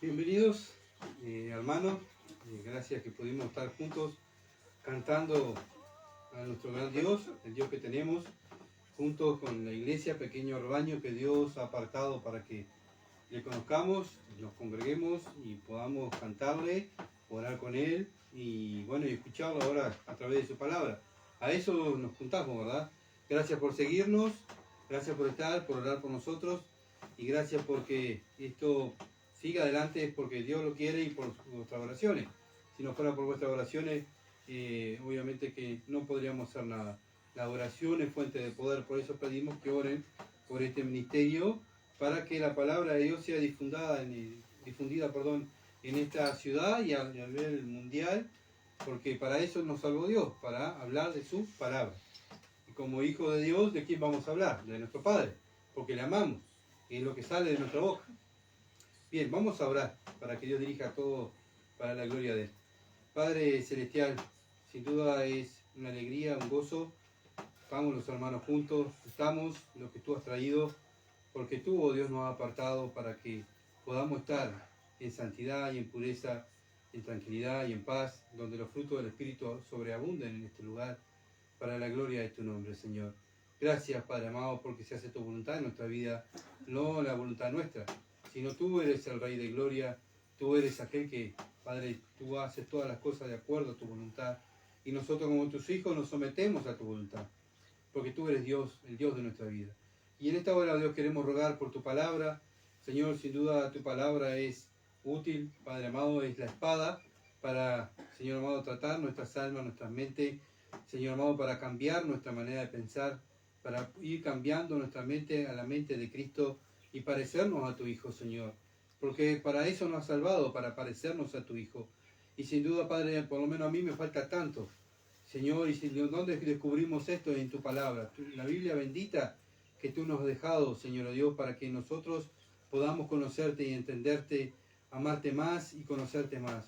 Bienvenidos, hermanos. Gracias que pudimos estar juntos cantando a nuestro gran Dios, el Dios que tenemos, juntos con la iglesia, pequeño rebaño que Dios ha apartado para que le conozcamos, nos congreguemos y podamos cantarle, orar con Él y bueno, y escucharlo ahora a través de su palabra. A eso nos juntamos, ¿verdad? Gracias por seguirnos, gracias por estar, por orar por nosotros y gracias porque esto siga adelante, es porque Dios lo quiere y por vuestras oraciones. Si no fuera por vuestras oraciones, obviamente que no podríamos hacer nada. La oración es fuente de poder, por eso pedimos que oren por este ministerio, para que la palabra de Dios sea difundida en esta ciudad y a nivel mundial, porque para eso nos salvó Dios, para hablar de su palabra. Y como hijo de Dios, ¿de quién vamos a hablar? De nuestro Padre, porque le amamos, y es lo que sale de nuestra boca. Bien, vamos a orar para que Dios dirija todo para la gloria de Él. Padre Celestial, sin duda es una alegría, un gozo. Estamos los hermanos juntos, estamos lo que tú has traído, porque tú, oh Dios, nos has apartado para que podamos estar en santidad y en pureza, en tranquilidad y en paz, donde los frutos del Espíritu sobreabunden en este lugar, para la gloria de tu nombre, Señor. Gracias, Padre amado, porque se hace tu voluntad en nuestra vida, no la voluntad nuestra, sino tú eres el Rey de Gloria, tú eres aquel que, Padre, tú haces todas las cosas de acuerdo a tu voluntad, y nosotros como tus hijos nos sometemos a tu voluntad, porque tú eres Dios, el Dios de nuestra vida. Y en esta hora, Dios, queremos rogar por tu palabra. Señor, sin duda tu palabra es útil, Padre amado, es la espada para, Señor amado, tratar nuestras almas, nuestras mentes, Señor amado, para cambiar nuestra manera de pensar, para ir cambiando nuestra mente a la mente de Cristo y parecernos a tu Hijo, Señor. Porque para eso nos has salvado, para parecernos a tu Hijo. Y sin duda, Padre, por lo menos a mí me falta tanto. Señor, y ¿dónde descubrimos esto? En tu palabra, la Biblia bendita que tú nos has dejado, Señor Dios, para que nosotros podamos conocerte y entenderte, amarte más y conocerte más.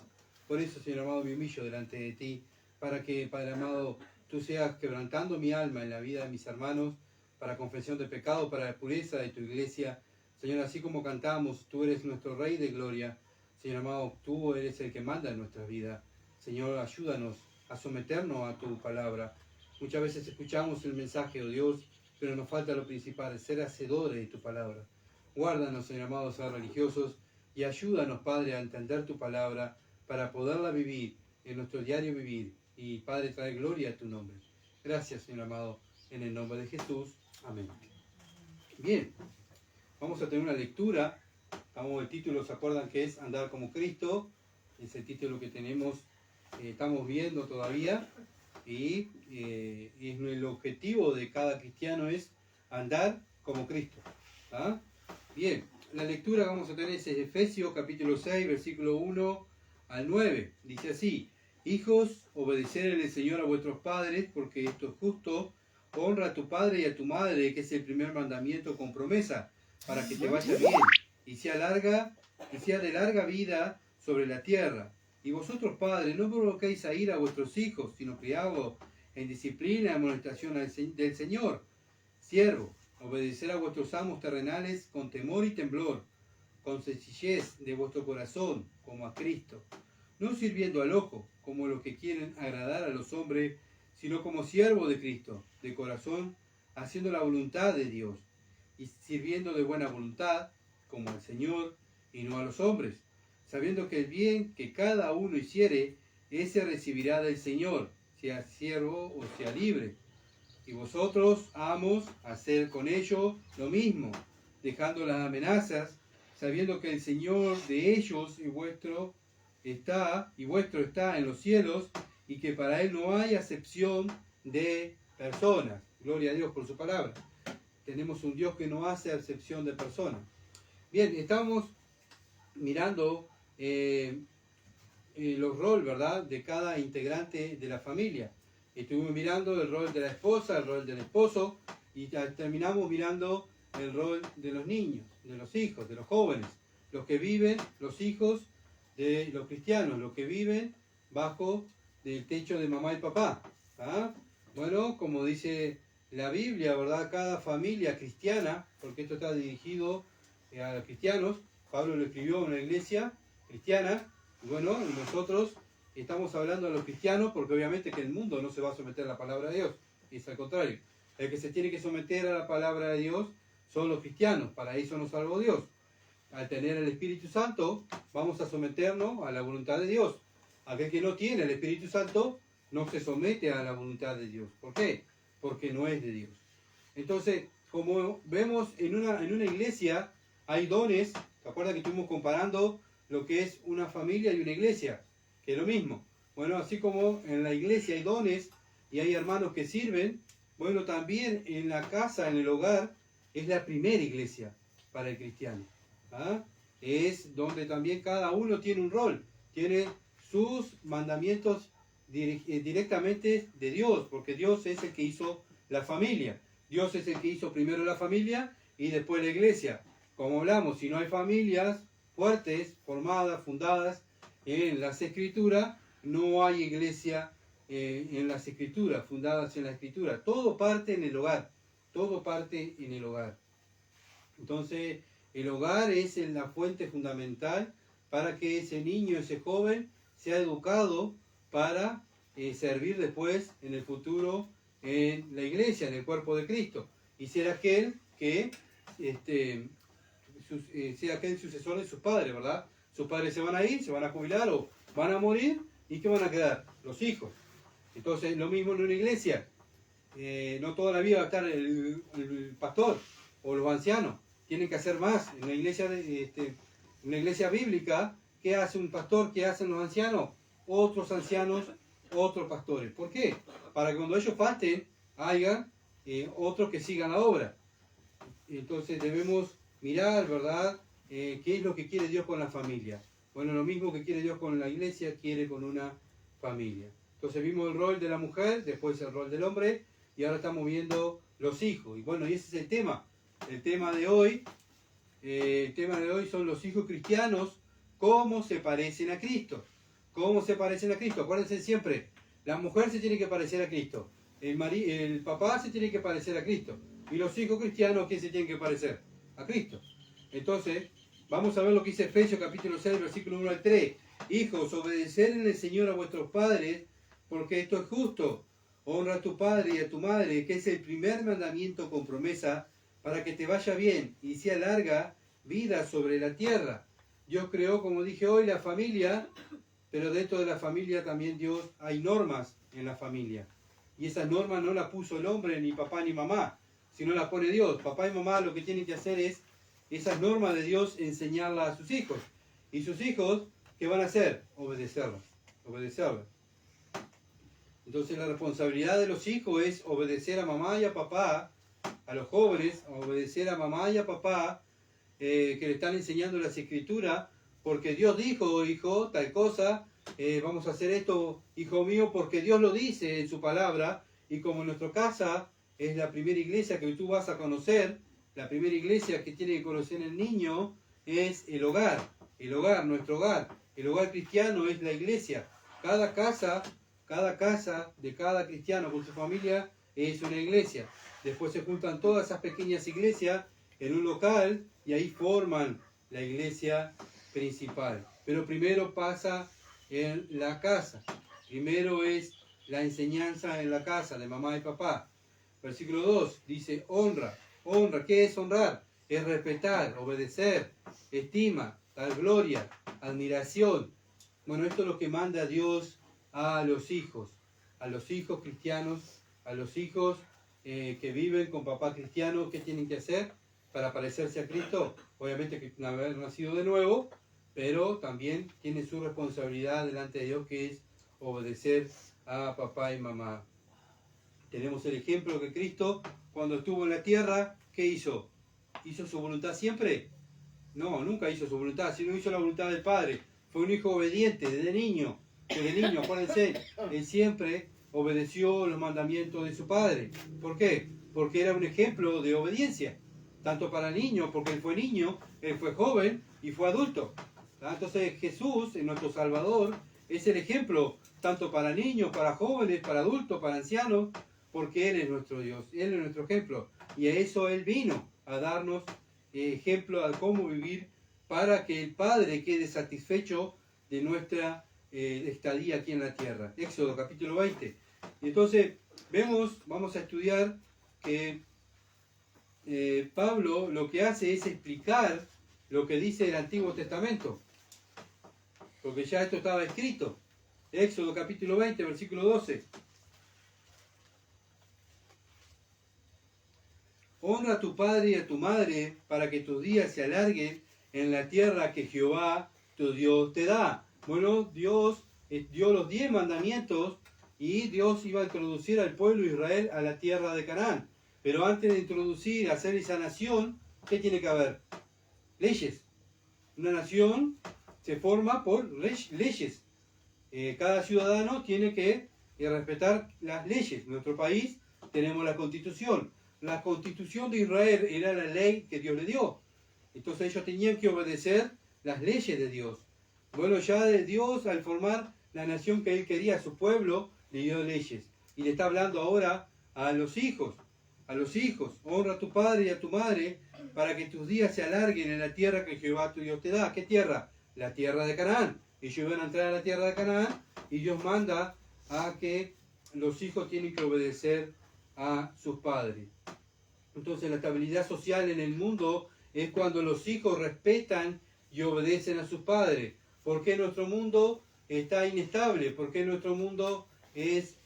Por eso, Señor amado, me humillo delante de ti, para que, Padre amado, tú seas quebrantando mi alma en la vida de mis hermanos, para confesión de pecado, para la pureza de tu iglesia. Señor, así como cantamos, tú eres nuestro Rey de Gloria. Señor amado, tú eres el que manda en nuestras vidas. Señor, ayúdanos a someternos a tu palabra. Muchas veces escuchamos el mensaje, oh Dios, pero nos falta lo principal, ser hacedores de tu palabra. Guárdanos, Señor amado, ser religiosos y ayúdanos, Padre, a entender tu palabra para poderla vivir en nuestro diario vivir y, Padre, traer gloria a tu nombre. Gracias, Señor amado, en el nombre de Jesús. Amén. Bien, vamos a tener una lectura. El título, ¿se acuerdan que es Andar como Cristo? Es el título que tenemos, estamos viendo todavía. Y el objetivo de cada cristiano es andar como Cristo. ¿Ah? Bien, la lectura vamos a tener es Efesios capítulo 6, versículo 1 al 9. Dice así: Hijos, obedeced al Señor a vuestros padres, porque esto es justo. Honra a tu padre y a tu madre, que es el primer mandamiento con promesa, para que te vaya bien y sea de larga vida sobre la tierra. Y vosotros, padres, no provoquéis a ira a vuestros hijos, sino criadlos en disciplina y amonestación del Señor. Siervo, obedecer a vuestros amos terrenales con temor y temblor, con sencillez de vuestro corazón, como a Cristo, no sirviendo al ojo, como los que quieren agradar a los hombres, sino como siervo de Cristo, de corazón, haciendo la voluntad de Dios, y sirviendo de buena voluntad, como al Señor, y no a los hombres, sabiendo que el bien que cada uno hiciere, ese recibirá del Señor, sea siervo o sea libre. Y vosotros, amos, haced con ellos lo mismo, dejando las amenazas, sabiendo que el Señor de ellos y vuestro está en los cielos, y que para Él no hay acepción de personas. Gloria a Dios por su palabra. Tenemos un Dios que no hace acepción de personas. Bien, estamos mirando los roles, ¿verdad?, de cada integrante de la familia. Estuvimos mirando el rol de la esposa, el rol del esposo, y terminamos mirando el rol de los niños, de los hijos, de los jóvenes, los que viven, los hijos de los cristianos, los que viven bajo el techo de mamá y papá. ¿Ah? Bueno, como dice la Biblia, ¿verdad?, cada familia cristiana, porque esto está dirigido a los cristianos, Pablo lo escribió en una iglesia, cristiana. Bueno, y nosotros estamos hablando a los cristianos porque obviamente que el mundo no se va a someter a la palabra de Dios, es al contrario. El que se tiene que someter a la palabra de Dios son los cristianos, para eso nos salvó Dios. Al tener el Espíritu Santo, vamos a someternos a la voluntad de Dios. Aquel que no tiene el Espíritu Santo no se somete a la voluntad de Dios. ¿Por qué? Porque no es de Dios. Entonces, como vemos en una iglesia, hay dones. ¿Te acuerdas que estuvimos comparando lo que es una familia y una iglesia? Que es lo mismo. Bueno, así como en la iglesia hay dones y hay hermanos que sirven, bueno, también en la casa, en el hogar, es la primera iglesia para el cristiano. ¿Ah? Es donde también cada uno tiene un rol, tiene sus mandamientos directamente de Dios, porque Dios es el que hizo la familia. Dios es el que hizo primero la familia y después la iglesia. Como hablamos, si no hay familias fuertes, formadas, fundadas en las Escrituras, no hay iglesia en las Escrituras, fundadas en la Escritura. Todo parte en el hogar, todo parte en el hogar. Entonces, el hogar es la fuente fundamental para que ese niño, ese joven, sea educado para servir después, en el futuro, en la iglesia, en el cuerpo de Cristo. Y ser aquel que sea aquel sucesor de sus padres, ¿verdad? Sus padres se van a ir, se van a jubilar o van a morir, ¿y qué van a quedar? Los hijos. Entonces, lo mismo en una iglesia. No toda la vida va a estar el pastor o los ancianos. Tienen que hacer más. En una iglesia bíblica, ¿qué hace un pastor? ¿Qué hacen los ancianos? Otros ancianos, otros pastores. ¿Por qué? Para que cuando ellos falten, haya otros que sigan la obra. Entonces debemos mirar, ¿verdad? ¿Qué es lo que quiere Dios con la familia? Bueno, lo mismo que quiere Dios con la iglesia, quiere con una familia. Entonces vimos el rol de la mujer, después el rol del hombre, y ahora estamos viendo los hijos. Y bueno, y ese es el tema. El tema de hoy son los hijos cristianos, cómo se parecen a Cristo. ¿Cómo se parecen a Cristo? Acuérdense siempre, la mujer se tiene que parecer a Cristo, el papá se tiene que parecer a Cristo, y los hijos cristianos, ¿quién se tienen que parecer? A Cristo. Entonces, vamos a ver lo que dice Efesios capítulo 6, versículo 1 al 3. Hijos, obedeced en el Señor a vuestros padres, porque esto es justo. Honra a tu padre y a tu madre, que es el primer mandamiento con promesa, para que te vaya bien y sea larga vida sobre la tierra. Dios creó, como dije hoy, la familia, pero dentro de la familia también Dios hay normas en la familia. Y esas normas no las puso el hombre, ni papá ni mamá, sino las pone Dios. Papá y mamá lo que tienen que hacer es esas normas de Dios enseñarlas a sus hijos. Y sus hijos, ¿qué van a hacer? Obedecerlas. Entonces la responsabilidad de los hijos es obedecer a mamá y a papá, a los jóvenes, obedecer a mamá y a papá, que le están enseñando las escrituras, porque Dios dijo, hijo, tal cosa, vamos a hacer esto, hijo mío, porque Dios lo dice en su palabra, y como en nuestra casa es la primera iglesia que tú vas a conocer, la primera iglesia que tiene que conocer el niño es el hogar, nuestro hogar. El hogar cristiano es la iglesia. Cada casa de cada cristiano con su familia es una iglesia. Después se juntan todas esas pequeñas iglesias en un local y ahí forman la iglesia principal. Pero primero pasa en la casa. Primero es la enseñanza en la casa de mamá y papá. Versículo 2 dice honra. Honra, ¿qué es honrar? Es respetar, obedecer, estima, dar gloria, admiración. Bueno, esto es lo que manda Dios a los hijos cristianos, a los hijos que viven con papá cristiano. ¿Qué tienen que hacer para parecerse a Cristo? Obviamente que haber nacido de nuevo, pero también tienen su responsabilidad delante de Dios, que es obedecer a papá y mamá. Tenemos el ejemplo que Cristo, cuando estuvo en la tierra, ¿qué hizo? ¿Hizo su voluntad siempre? No, nunca hizo su voluntad, sino hizo la voluntad del Padre. Fue un hijo obediente desde niño, acuérdense, él siempre obedeció los mandamientos de su padre. ¿Por qué? Porque era un ejemplo de obediencia, tanto para niños, porque él fue niño, él fue joven y fue adulto. Entonces Jesús, nuestro Salvador, es el ejemplo tanto para niños, para jóvenes, para adultos, para ancianos, porque Él es nuestro Dios, Él es nuestro ejemplo. Y a eso Él vino, a darnos ejemplo de cómo vivir para que el Padre quede satisfecho de nuestra estadía aquí en la tierra. Éxodo capítulo 20. Y entonces vamos a estudiar que Pablo lo que hace es explicar lo que dice el Antiguo Testamento, porque ya esto estaba escrito. Éxodo capítulo 20, versículo 12. Honra a tu padre y a tu madre para que tus días se alarguen en la tierra que Jehová tu Dios te da. Bueno, Dios dio los 10 mandamientos y Dios iba a introducir al pueblo de Israel a la tierra de Canaán. Pero antes de introducir, hacer esa nación, ¿qué tiene que haber? Leyes. Una nación se forma por leyes. Cada ciudadano tiene que respetar las leyes. En nuestro país tenemos la Constitución. La Constitución de Israel era la ley que Dios le dio. Entonces ellos tenían que obedecer las leyes de Dios. Bueno, ya de Dios, al formar la nación que Él quería, a su pueblo, le dio leyes. Y le está hablando ahora a los hijos. A los hijos, honra a tu padre y a tu madre para que tus días se alarguen en la tierra que Jehová tu Dios te da. ¿Qué tierra? La tierra de Canaán. Ellos iban a entrar a la tierra de Canaán y Dios manda a que los hijos tienen que obedecer a sus padres. Entonces la estabilidad social en el mundo es cuando los hijos respetan y obedecen a sus padres. ¿Por qué nuestro mundo está inestable? ¿Por qué nuestro mundo es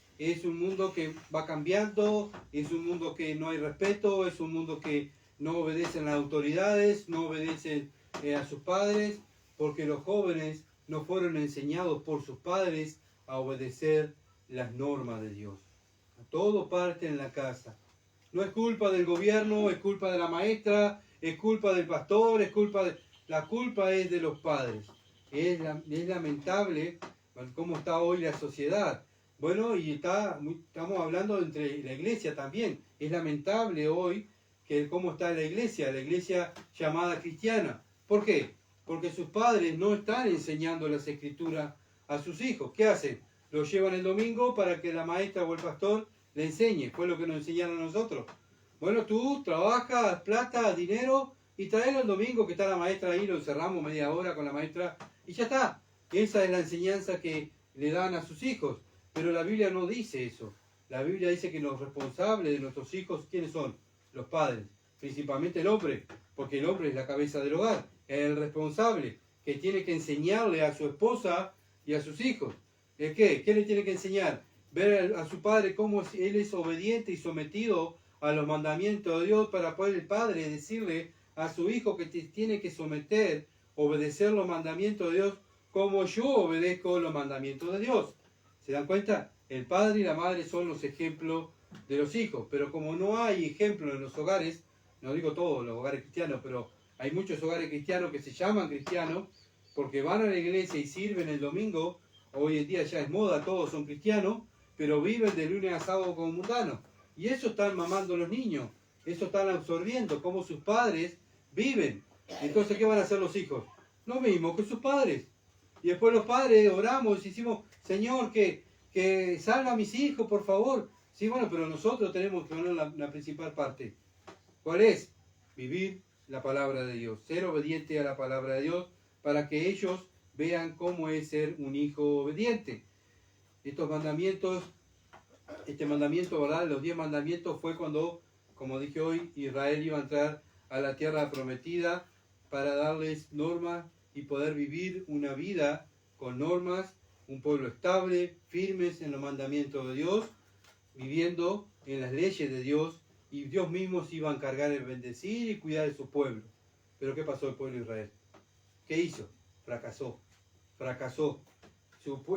un mundo que va cambiando? ¿Es un mundo que no hay respeto? ¿Es un mundo que no obedecen a las autoridades? ¿No obedecen a sus padres? Porque los jóvenes no fueron enseñados por sus padres a obedecer las normas de Dios. Todo parte en la casa. No es culpa del gobierno, es culpa de la maestra, es culpa del pastor, la culpa es de los padres. Es lamentable cómo está hoy la sociedad. Bueno, y estamos hablando entre la iglesia también. Es lamentable hoy cómo está la iglesia llamada cristiana. ¿Por qué? Porque sus padres no están enseñando las escrituras a sus hijos. ¿Qué hacen? Los llevan el domingo para que la maestra o el pastor le enseñe. Fue lo que nos enseñaron a nosotros. Bueno, tú trabajas, plata, dinero, y traelo el domingo que está la maestra ahí, lo encerramos media hora con la maestra, y ya está. Esa es la enseñanza que le dan a sus hijos. Pero la Biblia no dice eso. La Biblia dice que los responsables de nuestros hijos, ¿quiénes son? Los padres. Principalmente el hombre, porque el hombre es la cabeza del hogar. Es el responsable, que tiene que enseñarle a su esposa y a sus hijos. ¿Qué? ¿Qué le tiene que enseñar? Ver a su padre cómo él es obediente y sometido a los mandamientos de Dios, para poder el padre decirle a su hijo que tiene que someter, obedecer los mandamientos de Dios como yo obedezco los mandamientos de Dios. ¿Se dan cuenta? El padre y la madre son los ejemplos de los hijos, pero como no hay ejemplo en los hogares, no digo todos los hogares cristianos, pero hay muchos hogares cristianos que se llaman cristianos porque van a la iglesia y sirven el domingo. Hoy en día ya es moda, todos son cristianos, pero viven de lunes a sábado como mundanos. Y eso están mamando los niños, eso están absorbiendo, como sus padres viven. Entonces, ¿qué van a hacer los hijos? Lo mismo que sus padres. Y después los padres oramos y decimos, Señor, que salva a mis hijos, por favor. Sí, bueno, pero nosotros tenemos que poner la principal parte. ¿Cuál es? Vivir la palabra de Dios, ser obediente a la palabra de Dios, para que ellos vean cómo es ser un hijo obediente. Estos mandamientos, este mandamiento, ¿verdad? Los 10 mandamientos fue cuando, como dije hoy, Israel iba a entrar a la tierra prometida para darles normas y poder vivir una vida con normas, un pueblo estable, firmes en los mandamientos de Dios, viviendo en las leyes de Dios, y Dios mismo se iba a encargar de bendecir y cuidar de su pueblo. Pero ¿qué pasó el pueblo de Israel? ¿Qué hizo? Fracasó.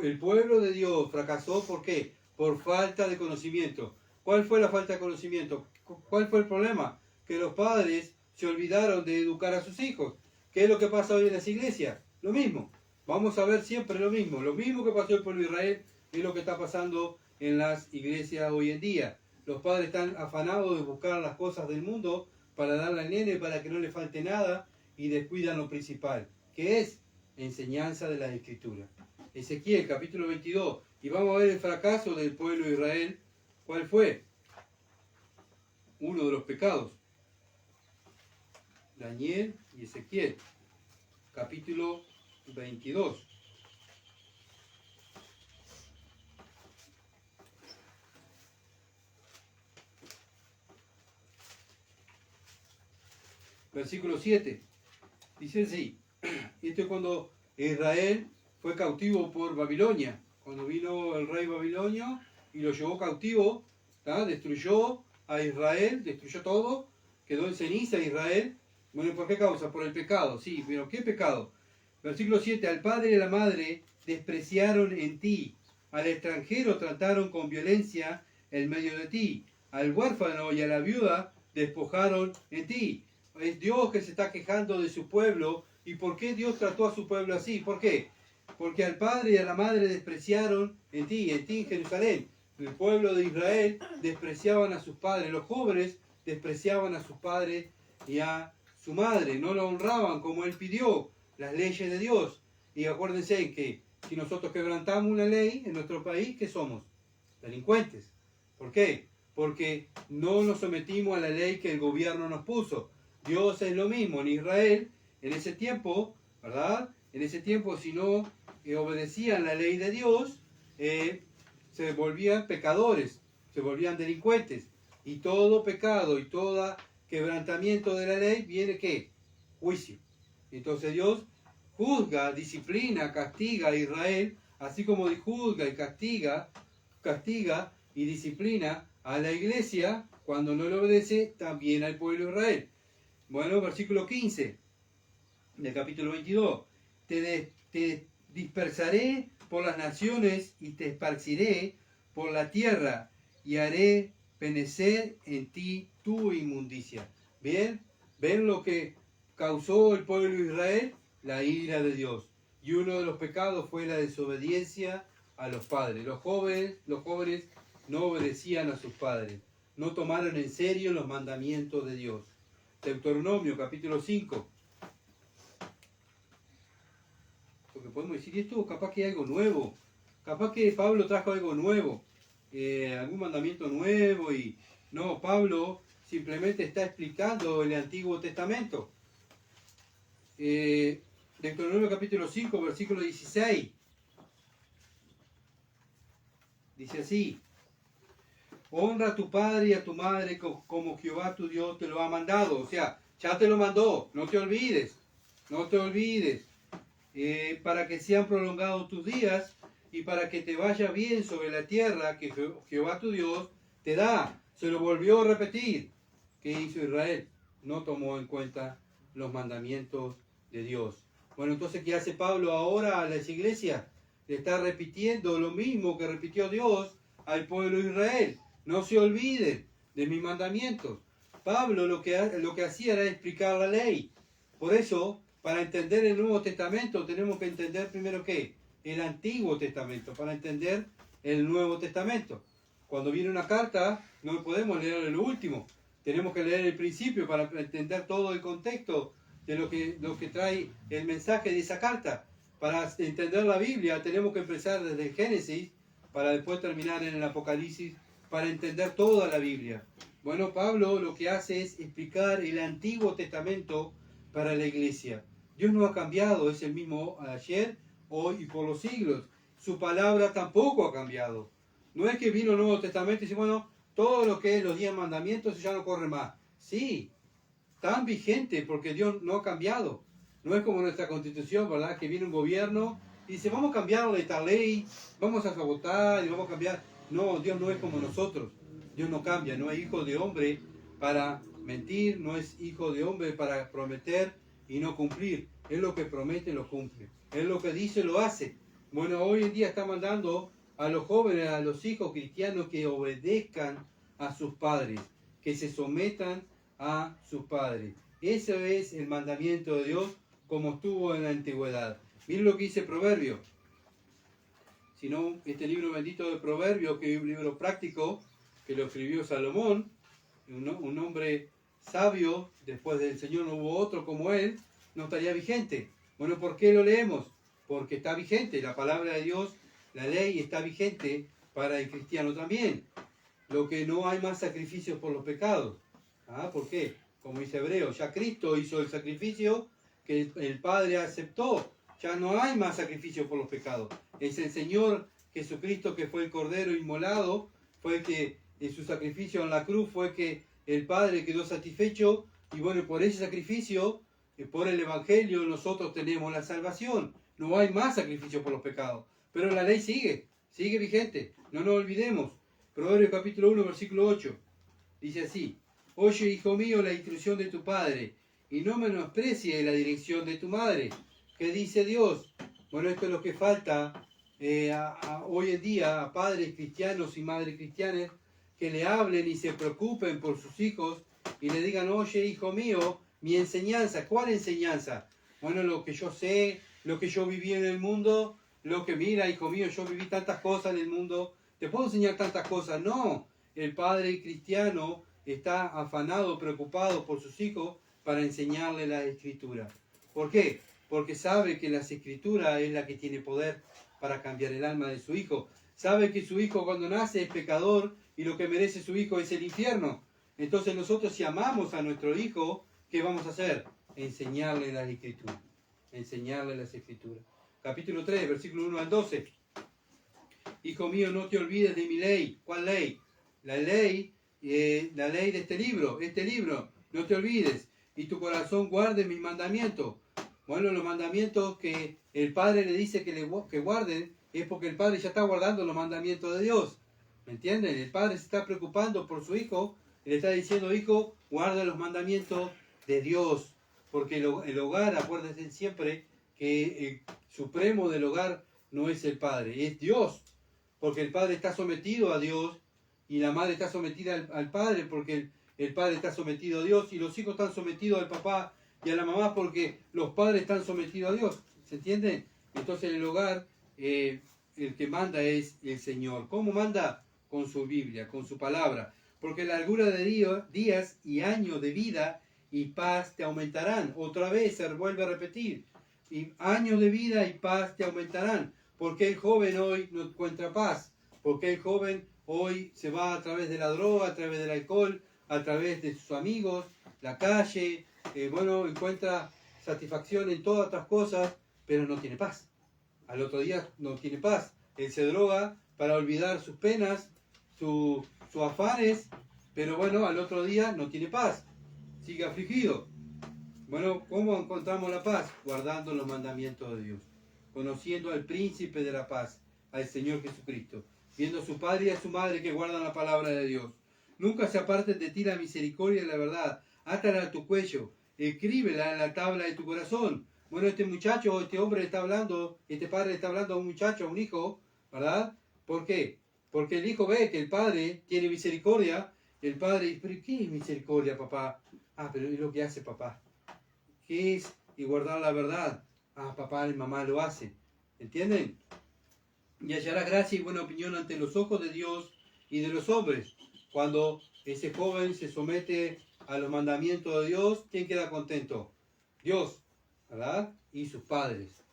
El pueblo de Dios fracasó, ¿por qué? Por falta de conocimiento. ¿Cuál fue la falta de conocimiento? ¿Cuál fue el problema? Que los padres se olvidaron de educar a sus hijos. ¿Qué es lo que pasa hoy en las iglesias? Lo mismo. Vamos a ver siempre lo mismo. Lo mismo que pasó el pueblo de Israel es lo que está pasando en las iglesias hoy en día. Los padres están afanados de buscar las cosas del mundo para darle al nene para que no le falte nada y descuidan lo principal, que es enseñanza de las Escrituras. Ezequiel capítulo 22. Y vamos a ver el fracaso del pueblo de Israel. ¿Cuál fue? Uno de los pecados. Daniel y Ezequiel. capítulo 22. Versículo 7. Dice así. Esto es cuando Israel fue cautivo por Babilonia. Cuando vino el rey babilonio y lo llevó cautivo, ¿tá? Destruyó a Israel, destruyó todo, quedó en ceniza Israel. Bueno, ¿por qué causa? Por el pecado, sí, pero ¿qué pecado? Versículo 7, al padre y a la madre despreciaron en ti, al extranjero trataron con violencia en medio de ti, al huérfano y a la viuda despojaron en ti. Es Dios que se está quejando de su pueblo. ¿Y por qué Dios trató a su pueblo así? ¿Por qué? Porque al padre y a la madre despreciaron en ti en Jerusalén. El pueblo de Israel despreciaban a sus padres, los jóvenes despreciaban a sus padres y a su madre, no lo honraban como él pidió, las leyes de Dios. Y acuérdense que si nosotros quebrantamos una ley en nuestro país, ¿qué somos? Delincuentes. ¿Por qué? Porque no nos sometimos a la ley que el gobierno nos puso. Dios es lo mismo en Israel, en ese tiempo, ¿verdad? En ese tiempo, si no obedecían la ley de Dios, se volvían pecadores, se volvían delincuentes. Y todo pecado y todo quebrantamiento de la ley viene ¿qué? Juicio. Entonces Dios juzga, disciplina, castiga a Israel, así como juzga y castiga y disciplina a la iglesia cuando no le obedece también al pueblo de Israel. Bueno, versículo 15 del capítulo 22. Te dispersaré por las naciones y te esparciré por la tierra y haré penecer en ti tu inmundicia. ¿Bien? ¿Ven lo que causó el pueblo de Israel? La ira de Dios. Y uno de los pecados fue la desobediencia a los padres. Los jóvenes no obedecían a sus padres. No tomaron en serio los mandamientos de Dios. Deuteronomio capítulo 5. Porque podemos decir, esto capaz que hay algo nuevo. Capaz que Pablo trajo algo nuevo. Algún mandamiento nuevo. Y no, Pablo simplemente está explicando el Antiguo Testamento. Deuteronomio capítulo 5, versículo 16. Dice así. Honra a tu padre y a tu madre como Jehová tu Dios te lo ha mandado. O sea, ya te lo mandó. No te olvides. No te olvides. Para que sean prolongados tus días y para que te vaya bien sobre la tierra que Jehová tu Dios te da. Se lo volvió a repetir. ¿Qué hizo Israel? No tomó en cuenta los mandamientos de Dios. Bueno, entonces, ¿qué hace Pablo ahora a las iglesias? Le está repitiendo lo mismo que repitió Dios al pueblo de Israel. No se olviden de mis mandamientos. Pablo lo que hacía era explicar la ley. Por eso, para entender el Nuevo Testamento tenemos que entender primero ¿qué? El Antiguo Testamento, para entender el Nuevo Testamento. Cuando viene una carta, no podemos leer el último. Tenemos que leer el principio para entender todo el contexto de lo que trae el mensaje de esa carta. Para entender la Biblia tenemos que empezar desde el Génesis para después terminar en el Apocalipsis para entender toda la Biblia. Bueno, Pablo lo que hace es explicar el Antiguo Testamento para la iglesia. Dios no ha cambiado, es el mismo ayer, hoy y por los siglos. Su palabra tampoco ha cambiado. No es que vino el Nuevo Testamento y dice, bueno, todo lo que es los 10 mandamientos ya no corre más. Sí, están vigentes porque Dios no ha cambiado. No es como nuestra Constitución, ¿verdad? Que viene un gobierno y dice, vamos a cambiar esta ley, vamos a sabotar y vamos a cambiar. No, Dios no es como nosotros. Dios no cambia, no es hijo de hombre para mentir, no es hijo de hombre para prometer y no cumplir. Él lo que promete lo cumple. Él lo que dice lo hace. Bueno, hoy en día está mandando a los jóvenes, a los hijos cristianos que obedezcan a sus padres, que se sometan a sus padres. Ese es el mandamiento de Dios como estuvo en la antigüedad. Miren lo que dice Proverbios. Si no, este libro bendito de Proverbios, que es un libro práctico, que lo escribió Salomón, un hombre sabio, después del Señor no hubo otro como él, no estaría vigente. Bueno, ¿por qué lo leemos? Porque está vigente, la palabra de Dios, la ley está vigente para el cristiano también. Lo que no hay más sacrificios por los pecados. ¿Por qué? Como dice Hebreo, ya Cristo hizo el sacrificio que el Padre aceptó. Ya no hay más sacrificio por los pecados. Es el Señor Jesucristo que fue el Cordero inmolado, fue el que en su sacrificio en la cruz fue que el Padre quedó satisfecho, y bueno, por ese sacrificio, por el Evangelio, nosotros tenemos la salvación. No hay más sacrificio por los pecados. Pero la ley sigue vigente. No nos olvidemos. Proverbios capítulo 1, versículo 8. Dice así: oye, hijo mío, la instrucción de tu padre, y no menosprecie la dirección de tu madre. ¿Qué dice Dios? Bueno, esto es lo que falta hoy en día a padres cristianos y madres cristianas, que le hablen y se preocupen por sus hijos y le digan: oye, hijo mío, mi enseñanza. ¿Cuál enseñanza? Bueno, lo que yo sé, lo que yo viví en el mundo, lo que, mira, hijo mío, yo viví tantas cosas en el mundo, ¿te puedo enseñar tantas cosas? No, el padre cristiano está afanado, preocupado por sus hijos para enseñarle la Escritura. ¿Por qué? Porque sabe que la Escritura es la que tiene poder para cambiar el alma de su hijo. Sabe que su hijo cuando nace es pecador y lo que merece su hijo es el infierno. Entonces nosotros, si amamos a nuestro hijo, ¿qué vamos a hacer? Enseñarle las Escrituras. Enseñarle las Escrituras. Capítulo 3, versículo 1 al 12. Hijo mío, no te olvides de mi ley. ¿Cuál ley? La ley de este libro. No te olvides. Y tu corazón guarde mis mandamientos. Bueno, los mandamientos que el Padre le dice que guarden, es porque el Padre ya está guardando los mandamientos de Dios. ¿Me entienden? El Padre se está preocupando por su hijo y le está diciendo: hijo, guarda los mandamientos de Dios. Porque el hogar, acuérdense siempre que el supremo del hogar no es el Padre, es Dios. Porque el Padre está sometido a Dios y la madre está sometida al Padre, porque el Padre está sometido a Dios, y los hijos están sometidos al papá y a la mamá porque los padres están sometidos a Dios. ¿Se entiende? Entonces en el hogar el que manda es el Señor. ¿Cómo manda? Con su Biblia, con su palabra. Porque la largura de días y años de vida y paz te aumentarán. Otra vez se vuelve a repetir. Y años de vida y paz te aumentarán. Porque el joven hoy no encuentra paz. Porque el joven hoy se va a través de la droga, a través del alcohol, a través de sus amigos, la calle. Encuentra satisfacción en todas otras cosas, pero no tiene paz. Al otro día no tiene paz. Él se droga para olvidar sus penas, sus afanes, pero bueno, al otro día no tiene paz. Sigue afligido. Bueno, ¿cómo encontramos la paz? Guardando los mandamientos de Dios. Conociendo al príncipe de la paz, al Señor Jesucristo. Viendo a su padre y a su madre que guardan la palabra de Dios. Nunca se aparten de ti la misericordia y la verdad. Átala a tu cuello. Escríbela en la tabla de tu corazón. Bueno, este muchacho, este hombre está hablando, este padre está hablando a un muchacho, a un hijo, ¿verdad? ¿Por qué? Porque el hijo ve que el padre tiene misericordia. El padre dice: ¿pero qué es misericordia, papá? Ah, pero es lo que hace papá. ¿Qué es? Y guardar la verdad. Ah, papá y mamá lo hacen. ¿Entienden? Y hallará gracia y buena opinión ante los ojos de Dios y de los hombres. Cuando ese joven se somete a los mandamientos de Dios, ¿quién queda contento? Dios, ¿verdad? Y sus padres.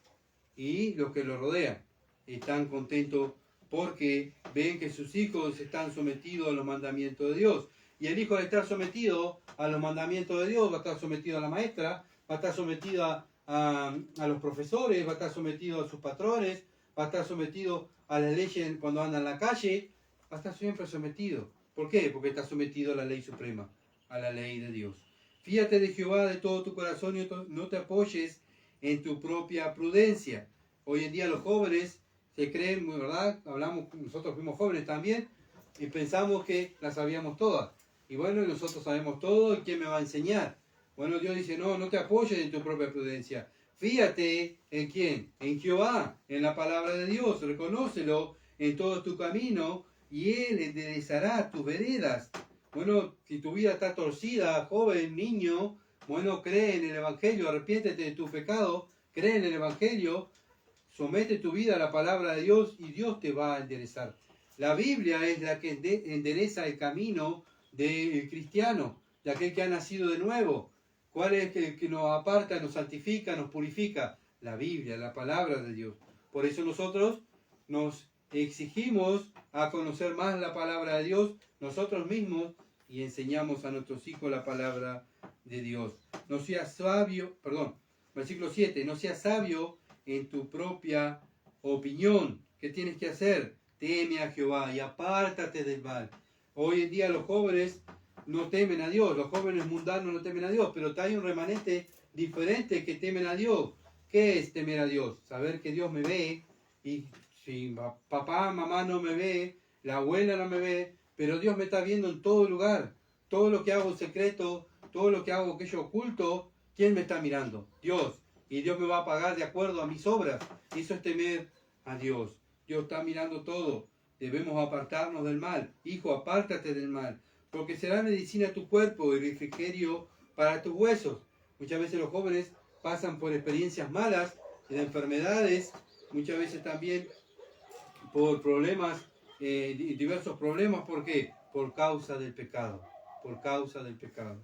Y los que lo rodean están contentos porque ven que sus hijos están sometidos a los mandamientos de Dios. Y el hijo, al estar sometido a los mandamientos de Dios, va a estar sometido a la maestra, va a estar sometido a los profesores, va a estar sometido a sus patrones, va a estar sometido a las leyes cuando anda en la calle, va a estar siempre sometido. ¿Por qué? Porque está sometido a la ley suprema, a la ley de Dios. Fíjate de Jehová de todo tu corazón y no te apoyes en tu propia prudencia. Hoy en día los jóvenes se creen, ¿verdad? Nosotros fuimos jóvenes también y pensamos que las sabíamos todas. Y bueno, nosotros sabemos todo, ¿y quién me va a enseñar? Bueno, Dios dice: no te apoyes en tu propia prudencia. Fíjate en quién, en Jehová, en la palabra de Dios. Reconócelo en todo tu camino y Él enderezará tus veredas. Bueno, si tu vida está torcida, joven, niño, bueno, cree en el Evangelio, arrepiéntete de tu pecado, cree en el Evangelio, somete tu vida a la palabra de Dios y Dios te va a enderezar. La Biblia es la que endereza el camino del cristiano, de aquel que ha nacido de nuevo. ¿Cuál es el que nos aparta, nos santifica, nos purifica? La Biblia, la palabra de Dios. Por eso nosotros nos exigimos a conocer más la palabra de Dios nosotros mismos y enseñamos a nuestros hijos la palabra de Dios. No seas sabio, Versículo 7, no seas sabio en tu propia opinión. ¿Qué tienes que hacer? Teme a Jehová y apártate del mal. Hoy en día los jóvenes no temen a Dios, los jóvenes mundanos no temen a Dios, pero hay un remanente diferente que temen a Dios. ¿Qué es temer a Dios? Saber que Dios me ve, y si papá, mamá no me ve, la abuela no me ve, pero Dios me está viendo en todo lugar. Todo lo que hago en secreto, todo lo que hago que yo oculto, ¿quién me está mirando? Dios. Y Dios me va a pagar de acuerdo a mis obras. Eso es temer a Dios. Dios está mirando todo. Debemos apartarnos del mal. Hijo, apártate del mal, porque será medicina a tu cuerpo y refrigerio para tus huesos. Muchas veces los jóvenes pasan por experiencias malas, de enfermedades, muchas veces también por problemas, diversos problemas. ¿Por qué? Por causa del pecado. Por causa del pecado.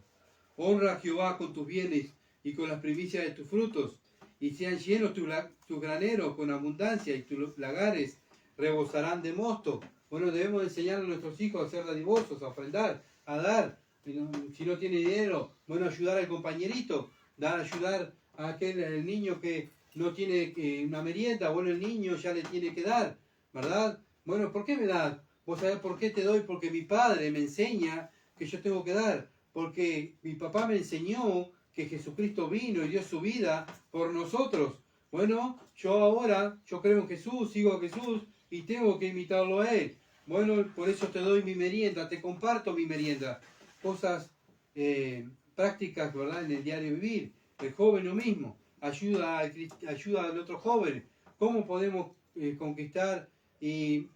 Honra a Jehová con tus bienes y con las primicias de tus frutos, y sean llenos tus graneros con abundancia, y tus lagares rebosarán de mosto. Bueno, debemos enseñar a nuestros hijos a ser dadivosos, a ofrendar, a dar. Si no tiene dinero, bueno, ayudar al compañerito, ayudar a aquel niño que no tiene una merienda, bueno, el niño ya le tiene que dar, ¿verdad? Bueno, ¿por qué me das? ¿Vos sabés por qué te doy? Porque mi padre me enseña que yo tengo que dar, porque mi papá me enseñó que Jesucristo vino y dio su vida por nosotros. Bueno, yo creo en Jesús, sigo a Jesús y tengo que imitarlo a Él. Bueno, por eso te doy mi merienda, te comparto mi merienda. Cosas prácticas, ¿verdad? En el diario vivir. El joven lo mismo, ayuda al otro joven. ¿Cómo podemos conquistar y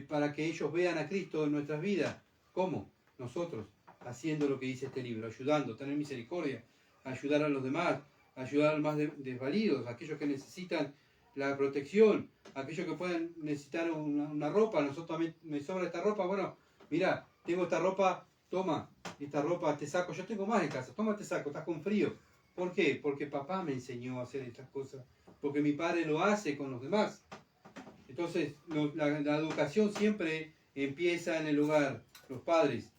para que ellos vean a Cristo en nuestras vidas? ¿Cómo? Nosotros, haciendo lo que dice este libro, ayudando, tener misericordia, ayudar a los demás, ayudar a los más desvalidos, aquellos que necesitan la protección, aquellos que pueden necesitar una ropa. Nosotros también, me sobra esta ropa, bueno, mira, tengo esta ropa, toma, esta ropa te saco, yo tengo más en casa, toma, te saco, estás con frío. ¿Por qué? Porque papá me enseñó a hacer estas cosas, porque mi padre lo hace con los demás. Entonces, la educación siempre empieza en el hogar, los padres,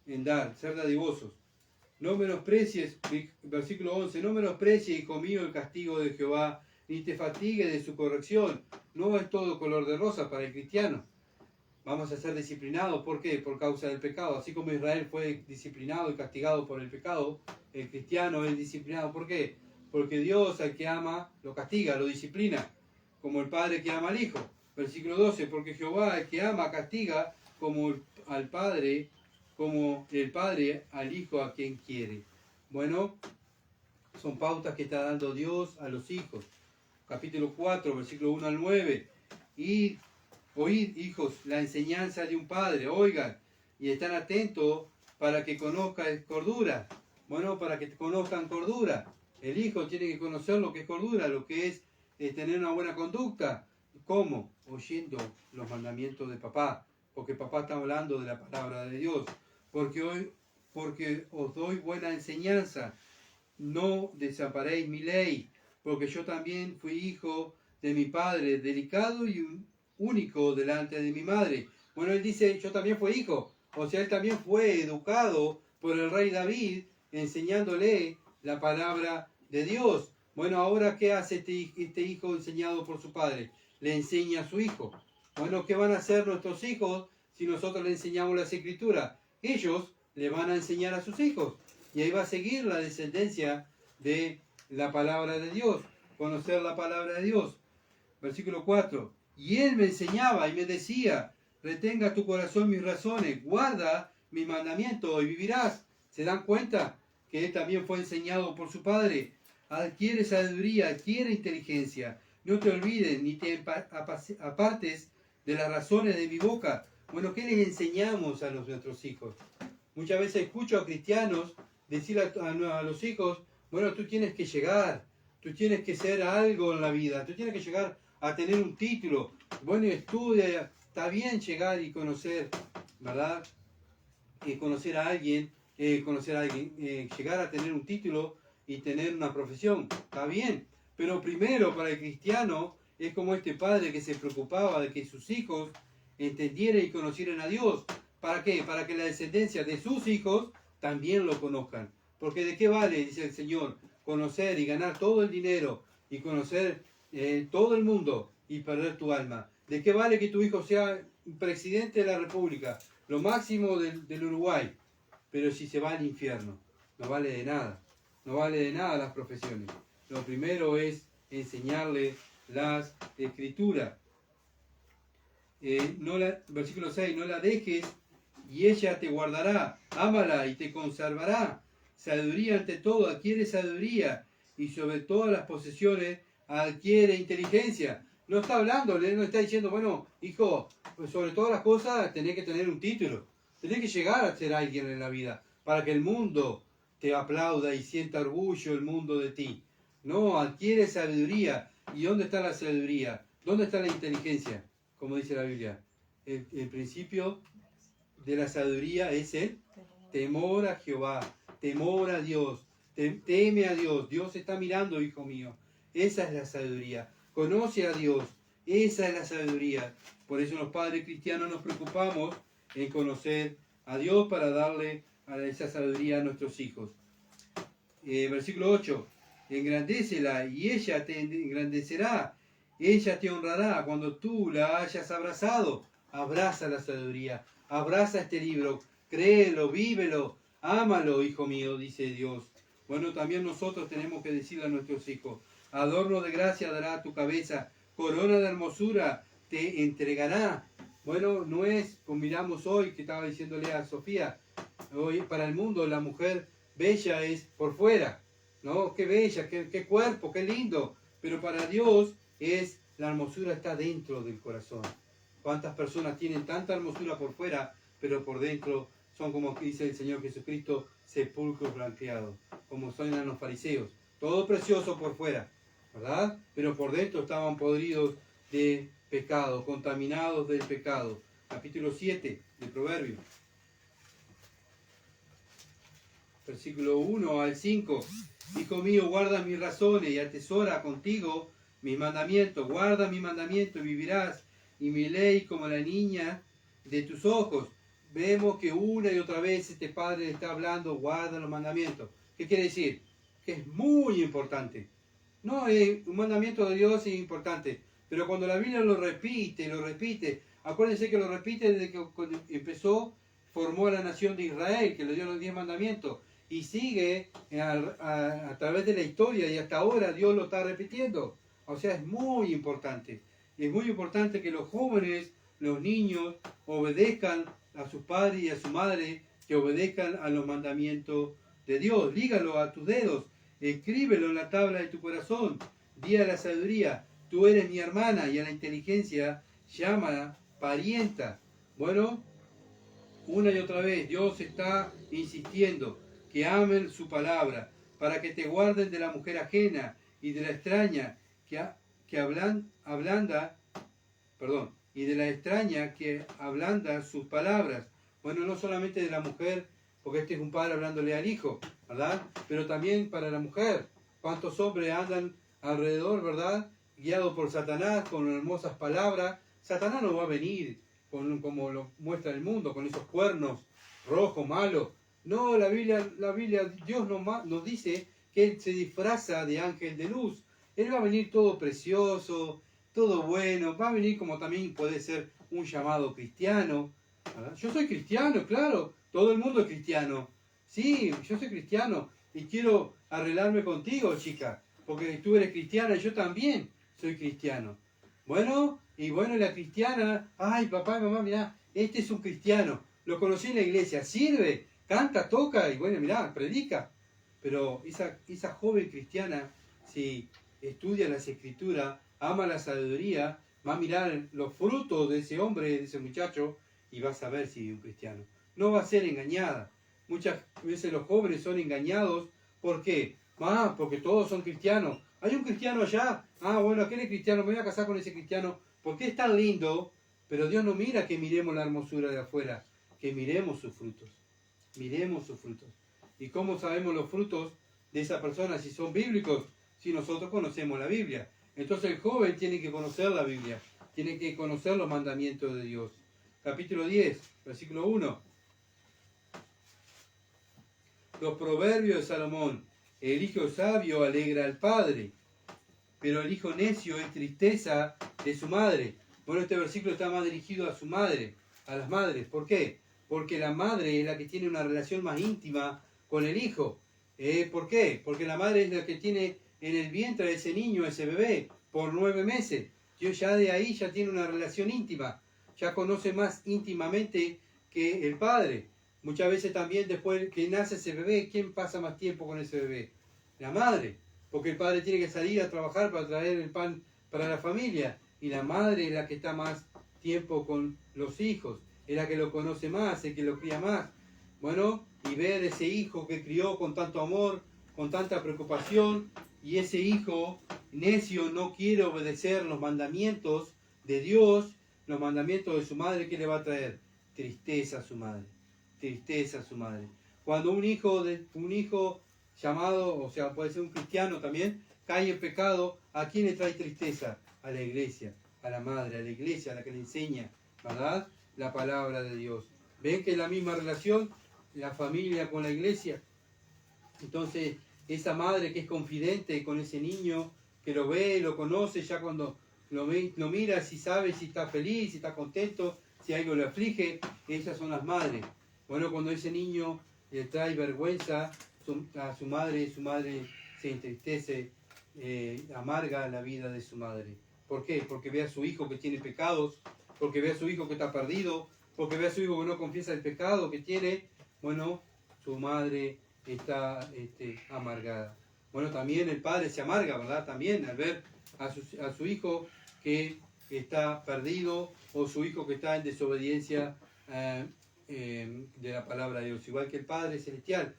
en dar, ser dadivosos. No menosprecies, versículo 11, no menosprecies, hijo mío, el castigo de Jehová, ni te fatigues de su corrección. No es todo color de rosa para el cristiano. Vamos a ser disciplinados, ¿por qué? Por causa del pecado. Así como Israel fue disciplinado y castigado por el pecado, el cristiano es disciplinado. ¿Por qué? Porque Dios al que ama lo castiga, lo disciplina, como el padre que ama al hijo. Versículo 12, porque Jehová al que ama castiga como al padre, como el padre al hijo a quien quiere. Bueno, son pautas que está dando Dios a los hijos. Capítulo 4, versículo 1 al 9. Y oíd, hijos, la enseñanza de un padre, oigan, y están atentos para que conozcan cordura. Bueno, para que conozcan cordura. El hijo tiene que conocer lo que es cordura, lo que es tener una buena conducta. ¿Cómo? Oyendo los mandamientos de papá, porque papá está hablando de la palabra de Dios. Porque os doy buena enseñanza, no desamparéis mi ley, porque yo también fui hijo de mi padre, delicado y único delante de mi madre. Bueno, él dice, yo también fui hijo, o sea, él también fue educado por el rey David, enseñándole la palabra de Dios. Bueno, ahora, ¿qué hace este hijo enseñado por su padre? Le enseña a su hijo. Bueno, ¿qué van a hacer nuestros hijos si nosotros le enseñamos las escrituras? Ellos le van a enseñar a sus hijos. Y ahí va a seguir la descendencia de la palabra de Dios, conocer la palabra de Dios. Versículo 4. Y él me enseñaba y me decía, retenga tu corazón mis razones, guarda mi mandamiento y vivirás. ¿Se dan cuenta que él también fue enseñado por su padre? Adquiere sabiduría, adquiere inteligencia. No te olvides ni te apartes de las razones de mi boca. Bueno, ¿qué les enseñamos a nuestros hijos? Muchas veces escucho a cristianos decir a los hijos, bueno, tú tienes que llegar, tú tienes que ser algo en la vida, tú tienes que llegar a tener un título. Bueno, estudia, está bien llegar y conocer, ¿verdad? Conocer a alguien, llegar a tener un título y tener una profesión, está bien. Pero primero para el cristiano es como este padre que se preocupaba de que sus hijos entendieran y conocieran a Dios. ¿Para qué? Para que la descendencia de sus hijos también lo conozcan. Porque ¿de qué vale, dice el Señor, conocer y ganar todo el dinero y conocer todo el mundo y perder tu alma? ¿De qué vale que tu hijo sea presidente de la República, lo máximo del Uruguay, pero si se va al infierno? No vale de nada. No vale de nada las profesiones. Lo primero es enseñarle las escrituras. Versículo 6, no la dejes y ella te guardará, ámala y te conservará. Sabiduría ante todo, adquiere sabiduría, y sobre todas las posesiones adquiere inteligencia. No está hablando, no está diciendo, bueno, hijo, pues sobre todas las cosas tenés que tener un título, tenés que llegar a ser alguien en la vida, para que el mundo te aplauda y sienta orgullo el mundo de ti. No, adquiere sabiduría. ¿Y dónde está la sabiduría? ¿Dónde está la inteligencia? Como dice la Biblia, el principio de la sabiduría es el temor a Jehová, temor a Dios, teme a Dios. Dios está mirando, hijo mío. Esa es la sabiduría. Conoce a Dios. Esa es la sabiduría. Por eso los padres cristianos nos preocupamos en conocer a Dios para darle esa sabiduría a nuestros hijos. Versículo 8. Engrandécela y ella te engrandecerá. Ella te honrará cuando tú la hayas abrazado. Abraza la sabiduría. Abraza este libro. Créelo, vívelo. Ámalo, hijo mío, dice Dios. Bueno, también nosotros tenemos que decirle a nuestros hijos: adorno de gracia dará a tu cabeza, corona de hermosura te entregará. Bueno, no es, como miramos hoy, que estaba diciéndole a Sofía, hoy para el mundo la mujer bella es por fuera, ¿no? Qué bella, qué cuerpo, qué lindo. Pero para Dios la hermosura está dentro del corazón. ¿Cuántas personas tienen tanta hermosura por fuera, pero por dentro son, como dice el Señor Jesucristo, sepulcros blanqueados, como son los fariseos? Todo precioso por fuera, ¿verdad? Pero por dentro estaban podridos de pecado, contaminados del pecado. Capítulo 7 de Proverbios. Versículo 1 al 5. Hijo mío, guarda mis razones y atesora contigo mis mandamientos. Guarda mi mandamiento y vivirás, y mi ley como la niña de tus ojos. Vemos que una y otra vez este padre le está hablando, guarda los mandamientos. ¿Qué quiere decir? Que es muy importante. No, un mandamiento de Dios es importante, pero cuando la Biblia lo repite, acuérdense que lo repite desde que cuando formó a la nación de Israel, que le dio los 10 mandamientos, y sigue a través de la historia, y hasta ahora Dios lo está repitiendo. O sea, es muy importante. Es muy importante que los jóvenes, los niños, obedezcan a sus padres y a su madre, que obedezcan a los mandamientos de Dios. Lígalo a tus dedos, escríbelo en la tabla de tu corazón. Di a la sabiduría: tú eres mi hermana, y a la inteligencia llámala parienta. Bueno, una y otra vez Dios está insistiendo que amen su palabra, para que te guarden de la mujer ajena y de la extraña y de la extraña que ablanda sus palabras. Bueno, no solamente de la mujer, porque este es un padre hablándole al hijo, ¿verdad? Pero también para la mujer. ¿Cuántos hombres andan alrededor, verdad? Guiados por Satanás con hermosas palabras. Satanás no va a venir como lo muestra el mundo, con esos cuernos rojos, malos. No, la Biblia, Dios nos dice que Él se disfraza de ángel de luz. Él va a venir todo precioso, todo bueno, va a venir como también puede ser un llamado cristiano. ¿Verdad? Yo soy cristiano, claro, todo el mundo es cristiano. Sí, yo soy cristiano y quiero arreglarme contigo, chica, porque tú eres cristiana y yo también soy cristiano. Bueno, y la cristiana, ay, papá y mamá, mirá, este es un cristiano, lo conocí en la iglesia, sirve, canta, toca y bueno, mirá, predica. Pero esa joven cristiana, si estudia las escrituras, ama la sabiduría, va a mirar los frutos de ese hombre, de ese muchacho, y va a saber si es un cristiano. No va a ser engañada. Muchas veces los jóvenes son engañados. ¿Por qué? Porque todos son cristianos. Hay un cristiano allá. Bueno, aquel es cristiano, me voy a casar con ese cristiano porque es tan lindo. Pero Dios no mira que miremos la hermosura de afuera, que miremos sus frutos. Miremos sus frutos. ¿Y cómo sabemos los frutos de esa persona si son bíblicos? Si nosotros conocemos la Biblia. Entonces el joven tiene que conocer la Biblia, tiene que conocer los mandamientos de Dios. Capítulo 10, versículo 1. Los proverbios de Salomón, El hijo sabio alegra al padre, pero el hijo necio es tristeza de su madre. Bueno, este versículo está más dirigido a su madre, a las madres. ¿Por qué? Porque la madre es la que tiene una relación más íntima con el hijo. ¿Por qué? Porque la madre es la que tiene en el vientre a ese niño, ese bebé, por 9 meses. Dios ya de ahí ya tiene una relación íntima, ya conoce más íntimamente que el padre. Muchas veces también después que nace ese bebé, ¿quién pasa más tiempo con ese bebé? La madre, porque el padre tiene que salir a trabajar para traer el pan para la familia, y la madre es la que está más tiempo con los hijos, es la que lo conoce más, el que lo cría más. Bueno, y ver ese hijo que crió con tanto amor, con tanta preocupación, y ese hijo necio no quiere obedecer los mandamientos de Dios, los mandamientos de su madre, ¿qué le va a traer? Tristeza a su madre, tristeza a su madre. Cuando un hijo llamado, o sea, puede ser un cristiano también, cae en pecado, ¿a quién le trae tristeza? A la iglesia, a la madre, a la iglesia, a la que le enseña, ¿verdad? La palabra de Dios. ¿Ven que es la misma relación? La familia con la iglesia. Entonces, esa madre que es confidente con ese niño, que lo ve, lo conoce, ya cuando lo mira, si sabe si está feliz, si está contento, si algo le aflige, esas son las madres. Bueno, cuando ese niño le trae vergüenza a su madre se entristece, amarga la vida de su madre. ¿Por qué? Porque ve a su hijo que tiene pecados, porque ve a su hijo que está perdido, porque ve a su hijo que no confiesa el pecado que tiene. Bueno, su madre está amargada. Bueno, también el padre se amarga, ¿verdad? También al ver a su hijo que está perdido o su hijo que está en desobediencia de la palabra de Dios. Igual que el Padre Celestial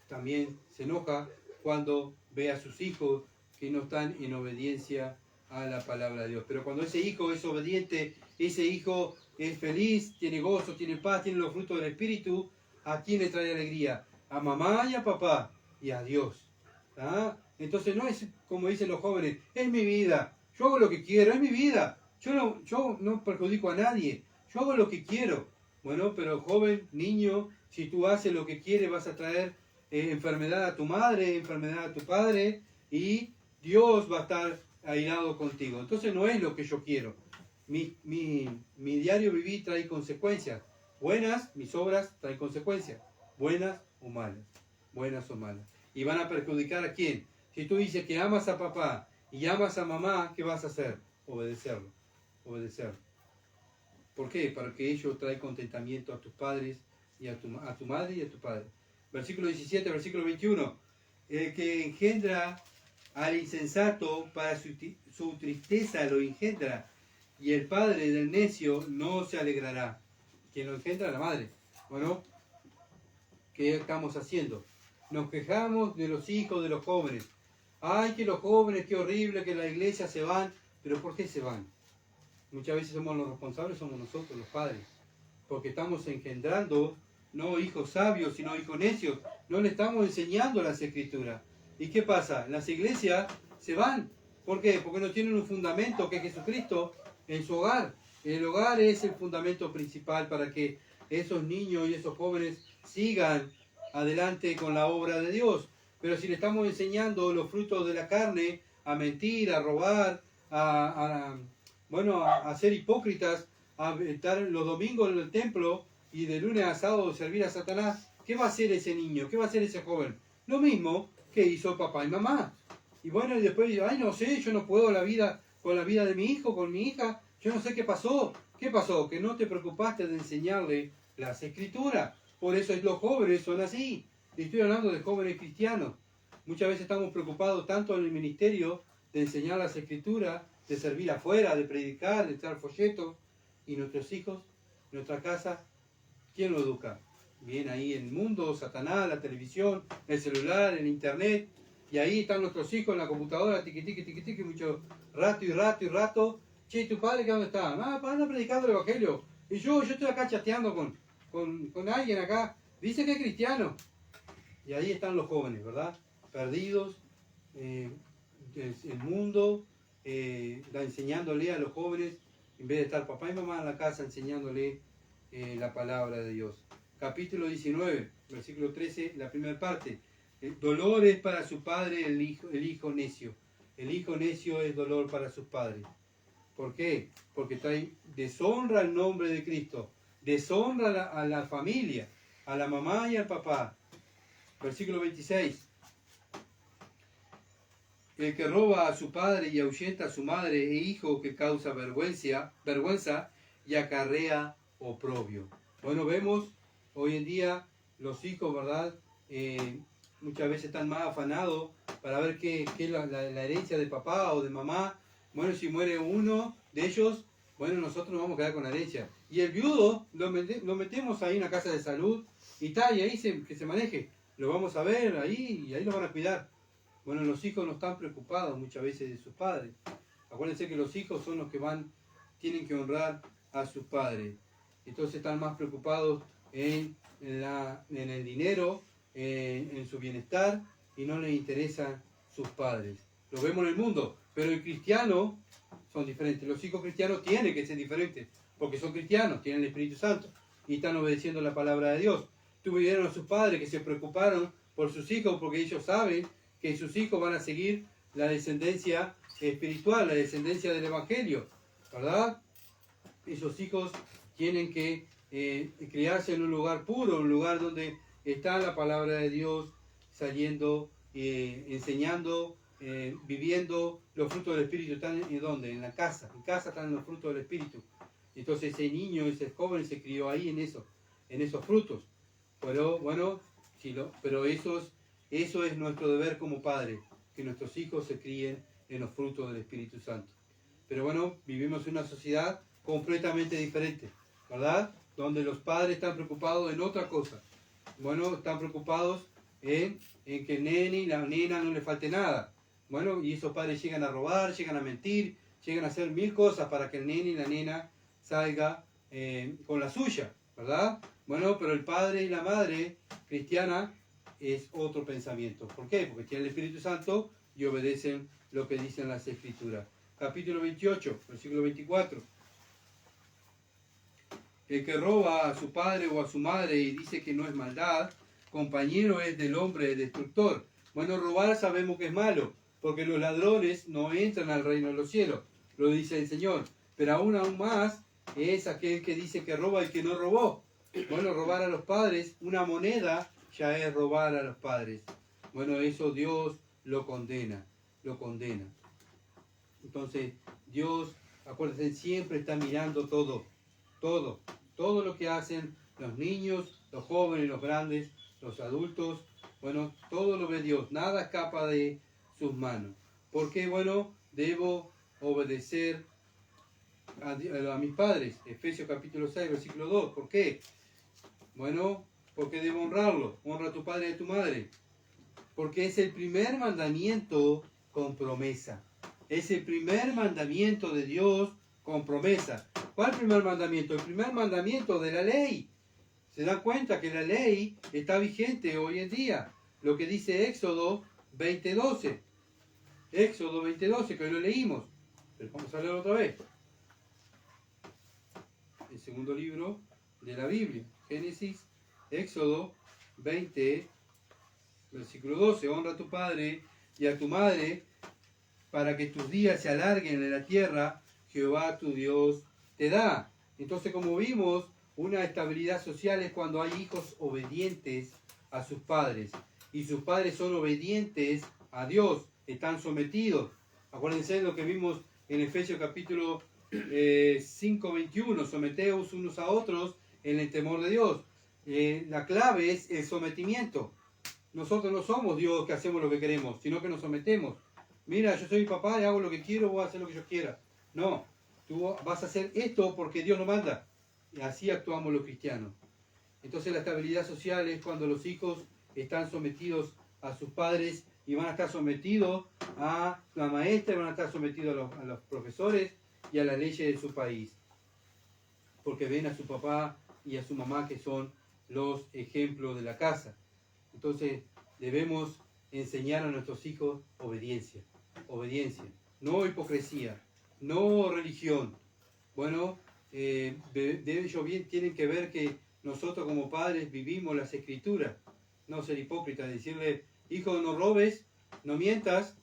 también se enoja cuando ve a sus hijos que no están en obediencia a la palabra de Dios. Pero cuando ese hijo es obediente, ese hijo es feliz, tiene gozo, tiene paz, tiene los frutos del Espíritu, ¿a quién le trae alegría? A mamá y a papá y a Dios. ¿Ah? Entonces no es como dicen los jóvenes, es mi vida, yo hago lo que quiero, es mi vida, yo no perjudico a nadie, yo hago lo que quiero. Bueno, pero joven, niño, si tú haces lo que quieres vas a traer enfermedad a tu madre, enfermedad a tu padre, y Dios va a estar airado contigo. Entonces no es lo que yo quiero. Mi diario vivir trae consecuencias. Buenas, mis obras traen consecuencias. Buenas o malas. Buenas o malas. ¿Y van a perjudicar a quién? Si tú dices que amas a papá y amas a mamá, ¿qué vas a hacer? Obedecerlo. Obedecerlo. ¿Por qué? Para que ello trae contentamiento a tus padres y a tu madre y a tu padre. Versículo 17, versículo 21. El que engendra al insensato para su tristeza lo engendra, y el padre del necio no se alegrará. ¿Quién lo engendra? La madre. Bueno, ¿qué estamos haciendo? Nos quejamos de los hijos de los jóvenes. Ay, que los jóvenes, qué horrible, que la iglesia se van. ¿Pero por qué se van? Muchas veces somos los responsables, somos nosotros, los padres. Porque estamos engendrando no hijos sabios, sino hijos necios. No le estamos enseñando las escrituras. ¿Y qué pasa? Las iglesias se van. ¿Por qué? Porque no tienen un fundamento que es Jesucristo en su hogar. El hogar es el fundamento principal para que esos niños y esos jóvenes sigan adelante con la obra de Dios. Pero si le estamos enseñando los frutos de la carne, a mentir, a robar, a ser hipócritas, a estar los domingos en el templo y de lunes a sábado servir a Satanás, ¿qué va a hacer ese niño? ¿Qué va a hacer ese joven? Lo mismo que hizo papá y mamá. Y bueno, y después dice, ay, no sé, yo no puedo con la vida de mi hijo, con mi hija, yo no sé qué pasó. ¿Qué pasó? Que no te preocupaste de enseñarle las escrituras. Por eso los jóvenes son así. Estoy hablando de jóvenes cristianos. Muchas veces estamos preocupados tanto en el ministerio de enseñar las escrituras, de servir afuera, de predicar, de echar folletos. Y nuestros hijos, nuestra casa, ¿quién lo educa? Bien, ahí el mundo, Satanás, la televisión, el celular, el internet. Y ahí están nuestros hijos en la computadora, tiqui, tiqui, tiqui, tiqui, mucho rato. Che, ¿tu padre qué dónde está? Ah, anda predicando el evangelio. Y yo estoy acá chateando con alguien acá. Dice que es cristiano. Y ahí están los jóvenes, ¿verdad? Perdidos, el mundo, enseñándole a los jóvenes, en vez de estar papá y mamá en la casa enseñándole la palabra de Dios. Capítulo 19, versículo 13, la primera parte. El dolor es para su padre el hijo necio. El hijo necio es dolor para sus padres. ¿Por qué? Porque deshonra el nombre de Cristo, deshonra a la familia, a la mamá y al papá. Versículo 26. El que roba a su padre y ahuyenta a su madre e hijo que causa vergüenza y acarrea oprobio. Bueno, vemos hoy en día los hijos, ¿verdad? Muchas veces están más afanados para ver qué es la herencia de papá o de mamá. Bueno, si muere uno de ellos, bueno, nosotros nos vamos a quedar con la herencia. Y el viudo lo metemos ahí en la casa de salud y tal, y ahí que se maneje. Lo vamos a ver ahí y ahí lo van a cuidar. Bueno, los hijos no están preocupados muchas veces de sus padres. Acuérdense que los hijos son los que tienen que honrar a sus padres. Entonces están más preocupados en el dinero, en su bienestar, y no les interesan sus padres. Lo vemos en el mundo, pero el cristiano son diferentes. Los hijos cristianos tienen que ser diferentes, porque son cristianos, tienen el Espíritu Santo, y están obedeciendo la palabra de Dios. Tuvieron a sus padres que se preocuparon por sus hijos, porque ellos saben que sus hijos van a seguir la descendencia espiritual, la descendencia del Evangelio, ¿verdad? Esos hijos tienen que criarse en un lugar puro, un lugar donde está la palabra de Dios saliendo, enseñando, viviendo los frutos del Espíritu. ¿Están en dónde? En la casa. En casa están los frutos del Espíritu. Entonces ese niño, ese joven se crió ahí en esos frutos. Pero bueno, pero eso es nuestro deber como padres, que nuestros hijos se críen en los frutos del Espíritu Santo. Pero bueno, vivimos en una sociedad completamente diferente, ¿verdad? Donde los padres están preocupados en otra cosa. Bueno, están preocupados en que el nene y la nena no le falte nada. Bueno, y esos padres llegan a robar, llegan a mentir, llegan a hacer 1000 cosas para que el nene y la nena salga con la suya, ¿verdad? Bueno, pero el padre y la madre cristiana es otro pensamiento. ¿Por qué? Porque tienen el Espíritu Santo y obedecen lo que dicen las Escrituras. Capítulo 28, versículo 24. El que roba a su padre o a su madre y dice que no es maldad, compañero es del hombre destructor. Bueno, robar sabemos que es malo, porque los ladrones no entran al reino de los cielos, lo dice el Señor. Pero aún más es aquel que dice que roba y que no robó. Bueno, robar a los padres, una moneda ya es robar a los padres. Bueno, eso Dios lo condena, lo condena. Entonces, Dios, acuérdense, siempre está mirando todo lo que hacen los niños, los jóvenes, los grandes, los adultos. Bueno, todo lo ve Dios, nada escapa de sus manos. Porque, bueno, debo obedecer a mis padres. Efesios capítulo 6, versículo 2. ¿Por qué? Bueno, porque debo honrarlo. Honra a tu padre y a tu madre. Porque es el primer mandamiento con promesa. Es el primer mandamiento de Dios con promesa. ¿Cuál primer mandamiento? El primer mandamiento de la ley. ¿Se dan cuenta que la ley está vigente hoy en día? Lo que dice Éxodo 20:12. Éxodo 20:12, que hoy lo leímos. Pero vamos a leerlo otra vez. El segundo libro de la Biblia. Génesis, Éxodo 20, versículo 12. Honra a tu padre y a tu madre para que tus días se alarguen en la tierra, Jehová tu Dios te da. Entonces, como vimos, una estabilidad social es cuando hay hijos obedientes a sus padres. Y sus padres son obedientes a Dios, están sometidos. Acuérdense de lo que vimos en Efesios capítulo 5:21. Someteos unos a otros en el temor de Dios. La clave es el sometimiento. Nosotros no somos Dios que hacemos lo que queremos, sino que nos sometemos. Mira, yo soy mi papá y hago lo que quiero, voy a hacer lo que yo quiera. No, tú vas a hacer esto porque Dios nos manda. Y así actuamos los cristianos. Entonces la estabilidad social es cuando los hijos están sometidos a sus padres y van a estar sometidos a la maestra, van a estar sometidos a los profesores y a las leyes de su país. Porque ven a su papá y a su mamá que son los ejemplos de la casa. Entonces debemos enseñar a nuestros hijos obediencia. Obediencia, no hipocresía, no religión. Bueno, ellos bien tienen que ver que nosotros como padres vivimos las Escrituras, no ser hipócritas, decirle hijo, no robes, no mientas,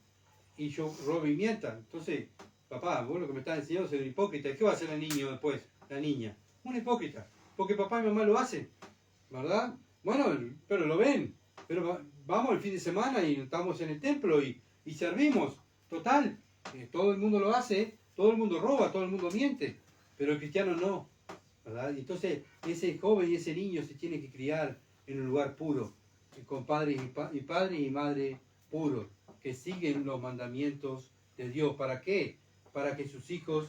y yo robo y mienta. Entonces, papá, vos lo que me estás enseñando es ser un hipócrita. ¿Qué va a hacer el niño después? La niña. Un hipócrita. Porque papá y mamá lo hacen, ¿verdad? Bueno, pero lo ven. Pero vamos el fin de semana y estamos en el templo y servimos. Total, todo el mundo lo hace, todo el mundo roba, todo el mundo miente. Pero el cristiano no, ¿verdad? Entonces, ese joven y ese niño se tiene que criar en un lugar puro, con padres y madre puros, que siguen los mandamientos de Dios. ¿Para qué? Para que sus hijos,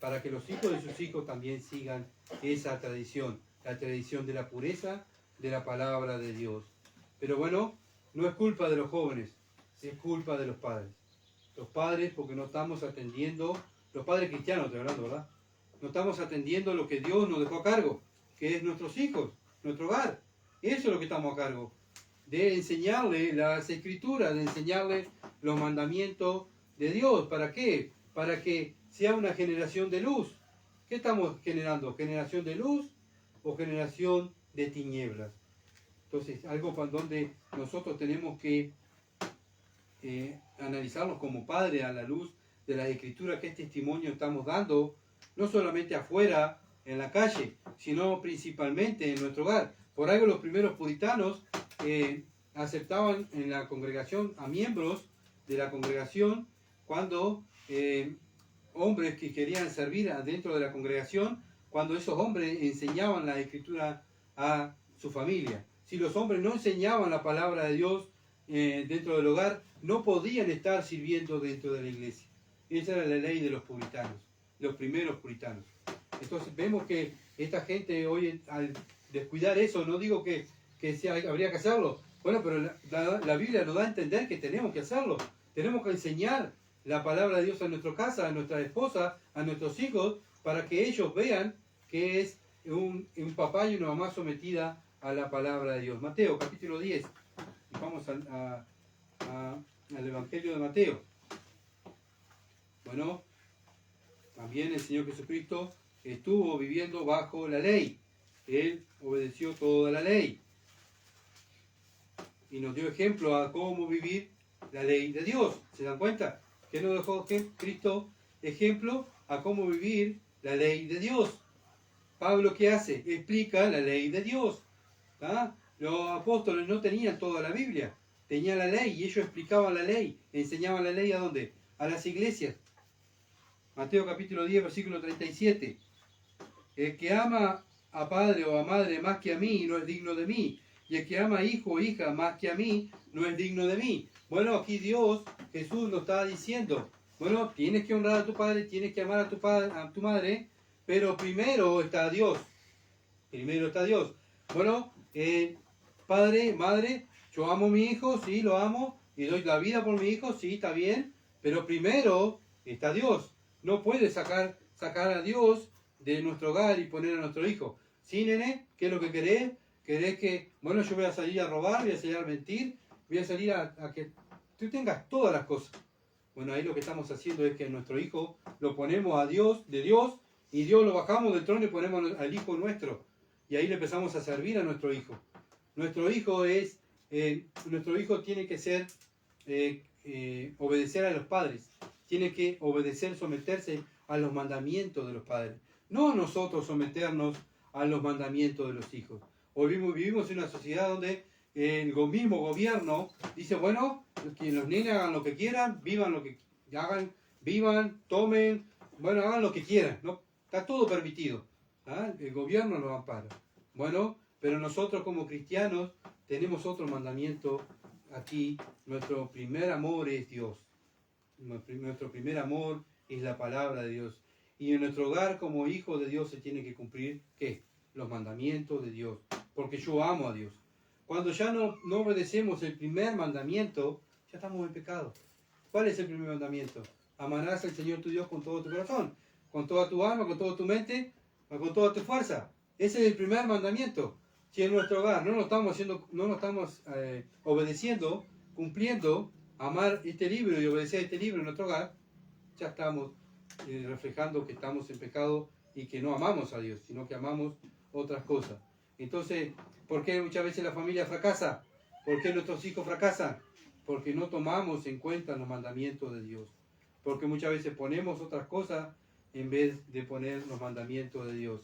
para que los hijos de sus hijos también sigan esa tradición, la tradición de la pureza de la palabra de Dios. Pero bueno, no es culpa de los jóvenes, es culpa de los padres. Los padres, porque no estamos atendiendo, los padres cristianos estoy hablando, ¿verdad? No estamos atendiendo lo que Dios nos dejó a cargo, que es nuestros hijos, nuestro hogar. Eso es lo que estamos a cargo, de enseñarle las escrituras, de enseñarle los mandamientos de Dios. ¿Para qué? Para que sea una generación de luz. ¿Qué estamos generando? ¿Generación de luz o generación de tinieblas? Entonces, algo para donde nosotros tenemos que analizarnos como padres a la luz de las escrituras, qué testimonio estamos dando, no solamente afuera, en la calle, sino principalmente en nuestro hogar. Por algo los primeros puritanos aceptaban en la congregación a miembros de la congregación cuando hombres que querían servir dentro de la congregación, cuando esos hombres enseñaban la escritura a su familia. Si los hombres no enseñaban la palabra de Dios dentro del hogar, no podían estar sirviendo dentro de la iglesia. Esa era la ley de los puritanos, los primeros puritanos. Entonces vemos que esta gente hoy, al descuidar eso, no digo que habría que hacerlo, bueno, pero la Biblia nos da a entender que tenemos que hacerlo. Tenemos que enseñar la palabra de Dios a nuestra casa, a nuestra esposa, a nuestros hijos, para que ellos vean que es un papá y una mamá sometida a la palabra de Dios. Mateo, capítulo 10. Vamos al Evangelio de Mateo. Bueno, también el Señor Jesucristo estuvo viviendo bajo la ley. Él obedeció toda la ley. Y nos dio ejemplo a cómo vivir la ley de Dios. ¿Se dan cuenta? ¿Qué nos dejó Cristo? Ejemplo a cómo vivir la ley de Dios. Pablo, ¿qué hace? Explica la ley de Dios. ¿Ah? Los apóstoles no tenían toda la Biblia. Tenían la ley y ellos explicaban la ley. Enseñaban la ley ¿a dónde? A las iglesias. Mateo capítulo 10, versículo 37. El que ama a padre o a madre más que a mí no es digno de mí. Y el que ama a hijo o hija más que a mí no es digno de mí. Bueno, aquí Dios, Jesús nos está diciendo, bueno, tienes que honrar a tu padre, tienes que amar a tu padre, a tu madre, pero primero está Dios. Primero está Dios. Bueno, padre, madre, yo amo a mi hijo, sí, lo amo, y doy la vida por mi hijo, sí, está bien, pero primero está Dios. No puedes sacar a Dios de nuestro hogar y poner a nuestro hijo. Sí, nene, ¿qué es lo que querés? ¿Querés que, bueno, yo voy a salir a robar, voy a salir a mentir, voy a salir a que tú tengas todas las cosas? Bueno, ahí lo que estamos haciendo es que nuestro hijo lo ponemos a Dios, de Dios, y Dios lo bajamos del trono y ponemos al hijo nuestro. Y ahí le empezamos a servir a nuestro hijo. Nuestro hijo tiene que ser, obedecer a los padres. Tiene que obedecer, someterse a los mandamientos de los padres. No nosotros someternos a los mandamientos de los hijos. Hoy vivimos en una sociedad donde el mismo gobierno dice, bueno, que los niños hagan lo que quieran, vivan lo que hagan, vivan, tomen, bueno, hagan lo que quieran, ¿no? Está todo permitido. ¿Ah? El gobierno nos ampara. Bueno, pero nosotros como cristianos tenemos otro mandamiento aquí. Nuestro primer amor es Dios. Nuestro primer amor es la palabra de Dios. Y en nuestro hogar como hijo de Dios se tiene que cumplir, ¿qué? Los mandamientos de Dios. Porque yo amo a Dios. Cuando ya no obedecemos el primer mandamiento, ya estamos en pecado. ¿Cuál es el primer mandamiento? Amarás al Señor tu Dios con todo tu corazón, con toda tu alma, con toda tu mente, con toda tu fuerza. Ese es el primer mandamiento. Si en nuestro hogar no lo estamos obedeciendo, cumpliendo, amar este libro y obedecer este libro en nuestro hogar, ya estamos reflejando que estamos en pecado y que no amamos a Dios, sino que amamos otras cosas. Entonces, ¿por qué muchas veces la familia fracasa? ¿Por qué nuestros hijos fracasan? Porque no tomamos en cuenta los mandamientos de Dios. Porque muchas veces ponemos otras cosas en vez de poner los mandamientos de Dios.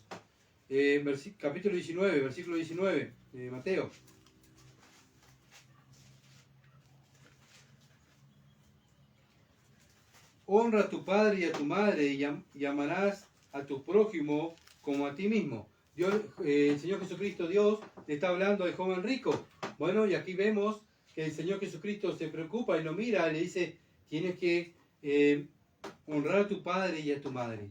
Capítulo 19, versículo 19 de Mateo. Honra a tu padre y a tu madre y amarás a tu prójimo como a ti mismo. Dios, el Señor Jesucristo, Dios, le está hablando al joven rico. Bueno, y aquí vemos que el Señor Jesucristo se preocupa y lo mira y le dice, tienes que honrar a tu padre y a tu madre.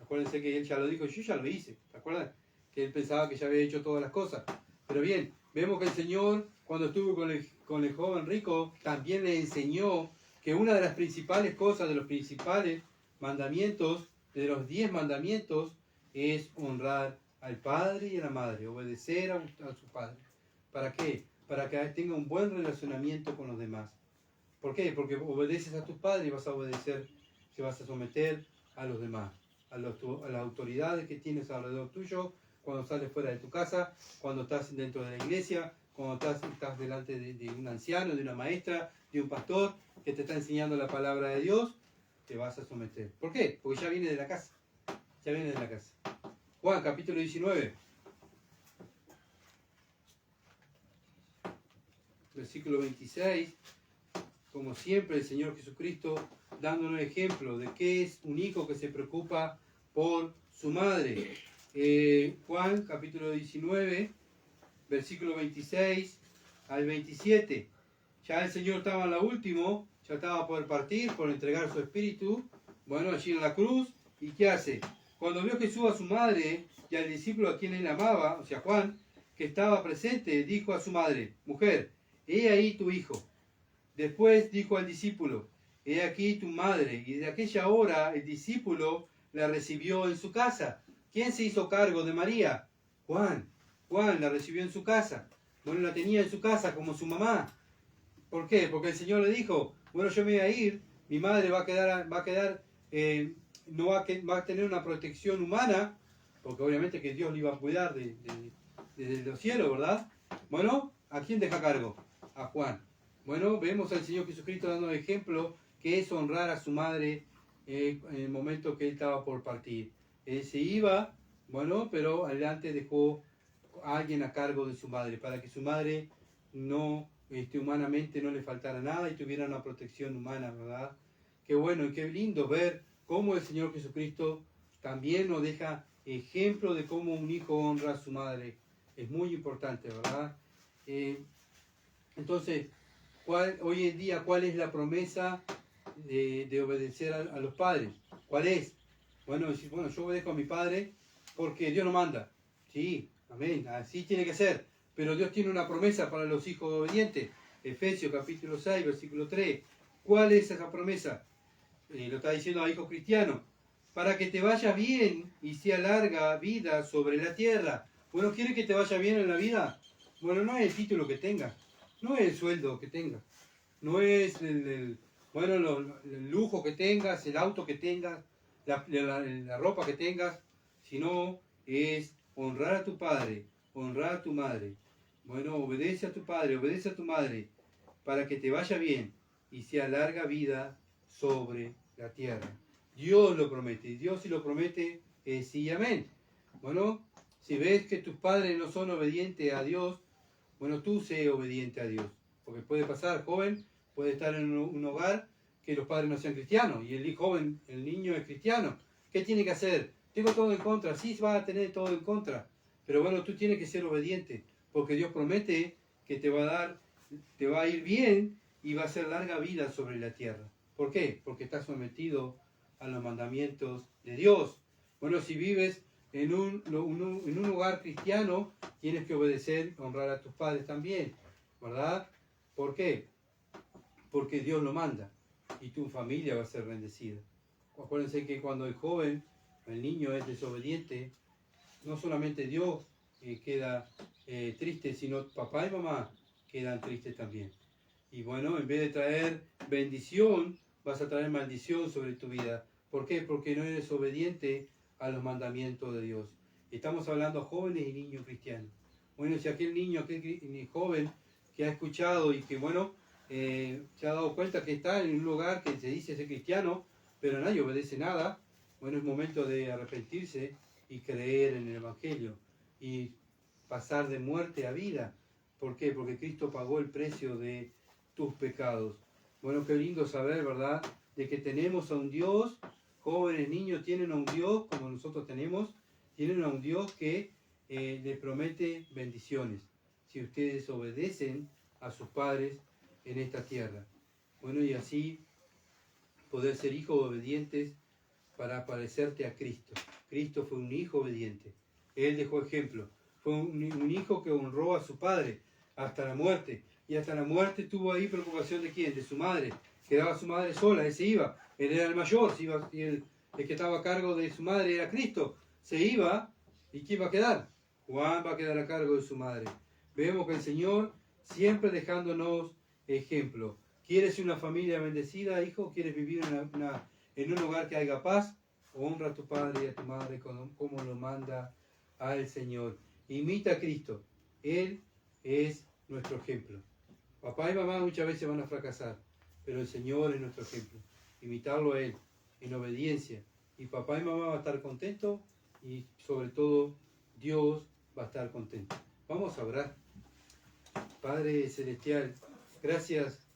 Acuérdense que él ya lo dijo, yo ya lo hice. ¿Se acuerdan? Que él pensaba que ya había hecho todas las cosas. Pero bien, vemos que el Señor, cuando estuvo con el joven rico, también le enseñó que una de las principales cosas, de los principales mandamientos, de los 10 mandamientos, es honrar al padre y a la madre, obedecer a su padre. ¿Para qué? Para que tenga un buen relacionamiento con los demás. ¿Por qué? Porque obedeces a tus padres y vas a obedecer, te vas a someter a los demás, a las autoridades que tienes alrededor tuyo, cuando sales fuera de tu casa, cuando estás dentro de la iglesia, cuando estás delante de un anciano, de una maestra, de un pastor que te está enseñando la palabra de Dios, te vas a someter. ¿Por qué? Porque ya viene de la casa. Ya viene de la casa. Juan, capítulo 19. Versículo 26. Como siempre, el Señor Jesucristo dándonos ejemplo de qué es un hijo que se preocupa por su madre. Juan, capítulo 19, versículo 26 al 27. Ya el Señor estaba en la última, ya estaba por partir, por entregar su espíritu. Bueno, allí en la cruz. ¿Y qué hace? Cuando vio Jesús a su madre y al discípulo a quien él amaba, o sea, Juan, que estaba presente, dijo a su madre, mujer, he ahí tu hijo. Después dijo al discípulo, he aquí tu madre. Y de aquella hora el discípulo la recibió en su casa. ¿Quién se hizo cargo de María? Juan. Juan la recibió en su casa. Bueno, la tenía en su casa como su mamá. ¿Por qué? Porque el Señor le dijo, bueno, yo me voy a ir, mi madre va a quedar no va a tener una protección humana, porque obviamente que Dios le iba a cuidar desde los cielos, ¿verdad? Bueno, ¿a quién deja cargo? A Juan. Bueno, vemos al Señor Jesucristo dando ejemplo que es honrar a su madre en el momento que él estaba por partir. Él se iba, bueno, pero adelante dejó a alguien a cargo de su madre, para que su madre no, humanamente no le faltara nada y tuviera una protección humana, ¿verdad? Qué bueno y qué lindo ver cómo el Señor Jesucristo también nos deja ejemplo de cómo un hijo honra a su madre. Es muy importante, ¿verdad? Entonces, hoy en día, ¿cuál es la promesa de obedecer a los padres? ¿Cuál es? Bueno, decir, bueno, yo obedezco a mi padre porque Dios lo manda. Sí, amén, así tiene que ser. Pero Dios tiene una promesa para los hijos obedientes. Efesios capítulo 6, versículo 3. ¿Cuál es esa promesa? Lo está diciendo a hijos cristianos. Para que te vaya bien y sea larga vida sobre la tierra. Bueno, ¿quiere que te vaya bien en la vida? Bueno, no es el título que tengas, no es el sueldo que tengas, no es el lujo que tengas, el auto que tengas, la ropa que tengas, sino es honrar a tu padre, honrar a tu madre. Bueno, obedece a tu padre, obedece a tu madre, para que te vaya bien y sea larga vida sobre la tierra. Dios lo promete, Dios si lo promete, sí y amén. Bueno, si ves que tus padres no son obedientes a Dios, bueno, tú sé obediente a Dios. Porque puede pasar, joven, puede estar en un hogar que los padres no sean cristianos y el joven, el niño es cristiano. ¿Qué tiene que hacer? Tengo todo en contra. Sí, va a tener todo en contra. Pero bueno, tú tienes que ser obediente. Porque Dios promete que te va a ir bien y va a ser larga vida sobre la tierra. ¿Por qué? Porque estás sometido a los mandamientos de Dios. Bueno, si vives en un hogar cristiano, tienes que obedecer, honrar a tus padres también, ¿verdad? ¿Por qué? Porque Dios lo manda y tu familia va a ser bendecida. Acuérdense que cuando el joven, el niño es desobediente, no solamente Dios queda triste, sino papá y mamá quedan tristes también. Y bueno, en vez de traer bendición, vas a traer maldición sobre tu vida. ¿Por qué? Porque no eres obediente a los mandamientos de Dios. Estamos hablando a jóvenes y niños cristianos. Bueno, si aquel niño, aquel joven que ha escuchado y que, bueno, se ha dado cuenta que está en un lugar que se dice ser cristiano, pero nadie obedece nada. Bueno, es momento de arrepentirse y creer en el Evangelio y pasar de muerte a vida. ¿Por qué? Porque Cristo pagó el precio de tus pecados. Bueno, qué lindo saber, ¿verdad?, de que tenemos a un Dios, jóvenes, niños tienen a un Dios como nosotros tenemos, tienen a un Dios que les promete bendiciones si ustedes obedecen a sus padres en esta tierra. Bueno, y así poder ser hijos obedientes para parecerte a Cristo. Cristo fue un hijo obediente. Él dejó ejemplo. Fue un hijo que honró a su padre hasta la muerte. Y hasta la muerte tuvo ahí preocupación de quién, de su madre. Quedaba su madre sola, él se iba. Él era el mayor, se iba, y el que estaba a cargo de su madre era Cristo. Se iba, ¿y quién va a quedar? Juan va a quedar a cargo de su madre. Vemos que el Señor siempre dejándonos ejemplo. ¿Quieres una familia bendecida, hijo? ¿Quieres vivir en un hogar que haya paz? Honra a tu padre y a tu madre como lo manda al Señor. Imita a Cristo. Él es nuestro ejemplo. Papá y mamá muchas veces van a fracasar, pero el Señor es nuestro ejemplo. Imitarlo a Él en obediencia. Y papá y mamá van a estar contentos y sobre todo Dios va a estar contento. Vamos a orar. Padre Celestial, gracias,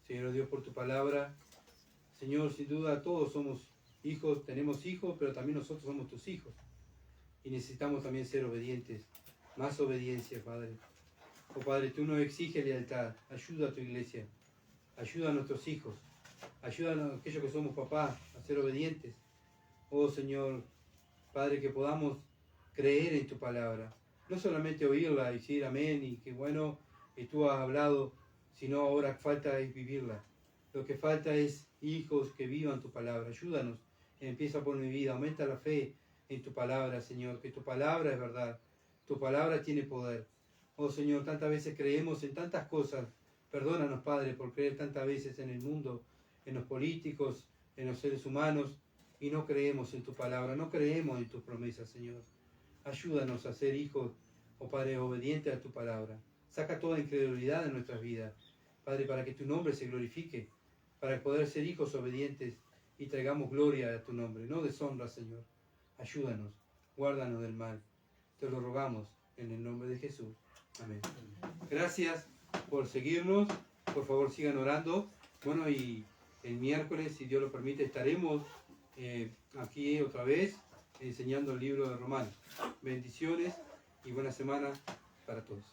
Señor Dios, por tu palabra. Señor, sin duda todos somos hijos, tenemos hijos, pero también nosotros somos tus hijos. Y necesitamos también ser obedientes. Más obediencia, Padre. Oh Padre, tú nos exiges lealtad. Ayuda a tu iglesia. Ayuda a nuestros hijos. Ayuda a aquellos que somos papás a ser obedientes. Oh Señor, Padre, que podamos creer en tu palabra. No solamente oírla y decir amén y que bueno, que tú has hablado, sino ahora falta es vivirla. Lo que falta es hijos que vivan tu palabra. Ayúdanos. Empieza por mi vida. Aumenta la fe en tu palabra, Señor. Que tu palabra es verdad. Tu palabra tiene poder. Oh Señor, tantas veces creemos en tantas cosas. Perdónanos, Padre, por creer tantas veces en el mundo, en los políticos, en los seres humanos, y no creemos en tu palabra, no creemos en tus promesas, Señor. Ayúdanos a ser hijos, oh Padre, obedientes a tu palabra. Saca toda incredulidad de nuestras vidas, Padre, para que tu nombre se glorifique, para poder ser hijos obedientes y traigamos gloria a tu nombre, no deshonra, Señor. Ayúdanos, guárdanos del mal. Te lo rogamos en el nombre de Jesús. Amén. Gracias por seguirnos. Por favor, sigan orando. Bueno, y el miércoles, si Dios lo permite, estaremos aquí otra vez enseñando el libro de Romanos. Bendiciones y buena semana para todos.